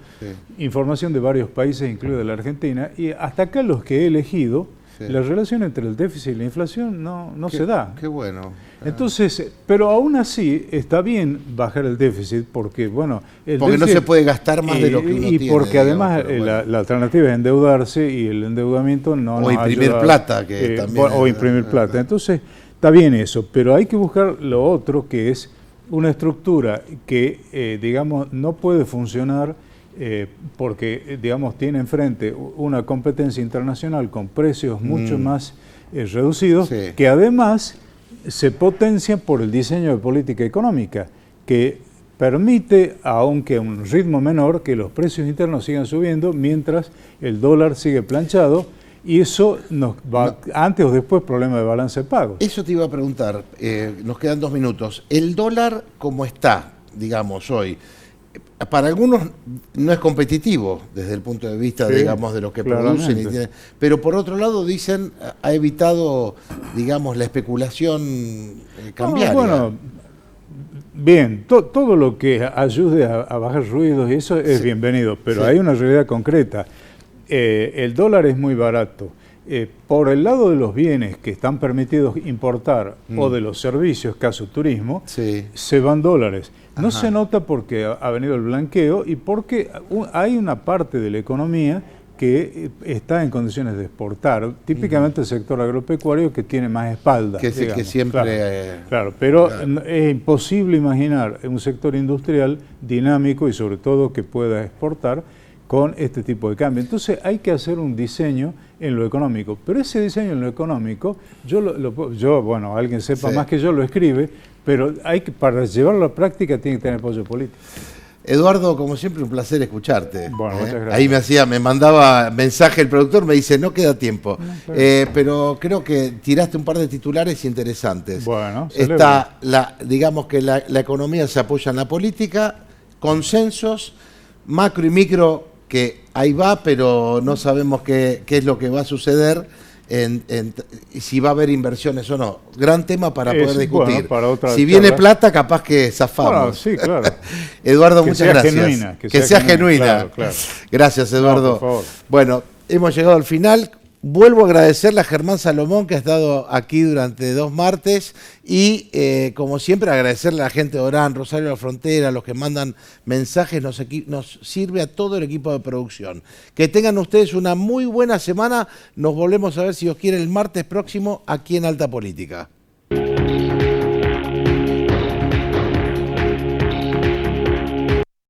información de varios países, incluida la Argentina, y hasta acá los que he elegido, la relación entre el déficit y la inflación no se da. Qué bueno. Entonces, pero aún así está bien bajar el déficit porque, bueno... Porque no se puede gastar más de lo que uno y tiene. porque además digamos, pero bueno. la alternativa es endeudarse y el endeudamiento no O nos imprimir ayuda, plata, que también o es- imprimir plata. Entonces, está bien eso, pero hay que buscar lo otro, que es una estructura que, digamos, no puede funcionar porque, digamos, tiene enfrente una competencia internacional con precios mucho más reducidos, Sí. que además se potencia por el diseño de política económica, que permite, aunque a un ritmo menor, que los precios internos sigan subiendo mientras el dólar sigue planchado, y eso nos va, antes o después, problema de balance de pagos. Eso te iba a preguntar, nos quedan 2 minutos. El dólar, como está, digamos, hoy, para algunos no es competitivo desde el punto de vista, Sí, digamos, de lo que producen. Pero por otro lado, dicen, ha evitado, digamos, la especulación cambiaria. Bueno, bien, todo lo que ayude a bajar ruidos y eso es bienvenido, pero hay una realidad concreta. El dólar es muy barato. Por el lado de los bienes que están permitidos importar o de los servicios, caso turismo, se van dólares. No se nota porque ha venido el blanqueo y porque hay una parte de la economía que está en condiciones de exportar, típicamente el sector agropecuario que tiene más espalda. Que siempre... Claro, pero es imposible imaginar un sector industrial dinámico y sobre todo que pueda exportar con este tipo de cambio. Entonces hay que hacer un diseño en lo económico, pero ese diseño en lo económico, bueno, alguien sepa más que yo lo escribe, pero para llevarlo a la práctica tiene que tener apoyo político. Eduardo, como siempre, un placer escucharte. Bueno, muchas gracias. Ahí me mandaba mensaje el productor, me dice, no queda tiempo. Pero creo que tiraste un par de titulares interesantes. Bueno, está digamos que la economía se apoya en la política, consensos, macro y micro, que ahí va, pero no sabemos qué es lo que va a suceder, si va a haber inversiones o no. Gran tema para poder discutir. Bueno, para otra si viene charla. plata, capaz que zafamos. Bueno, sí, claro. Eduardo, Que muchas sea gracias. genuina, que sea genuina. Claro, claro. Gracias, Eduardo. No, por favor. Bueno, hemos llegado al final. Vuelvo a agradecerle a Germán Salomón, que ha estado aquí durante 2 martes, y como siempre agradecerle a la gente de Orán, Rosario de la Frontera, a los que mandan mensajes, nos sirve a todo el equipo de producción. Que tengan ustedes una muy buena semana, nos volvemos a ver, si Dios quiere, el martes próximo aquí en Alta Política.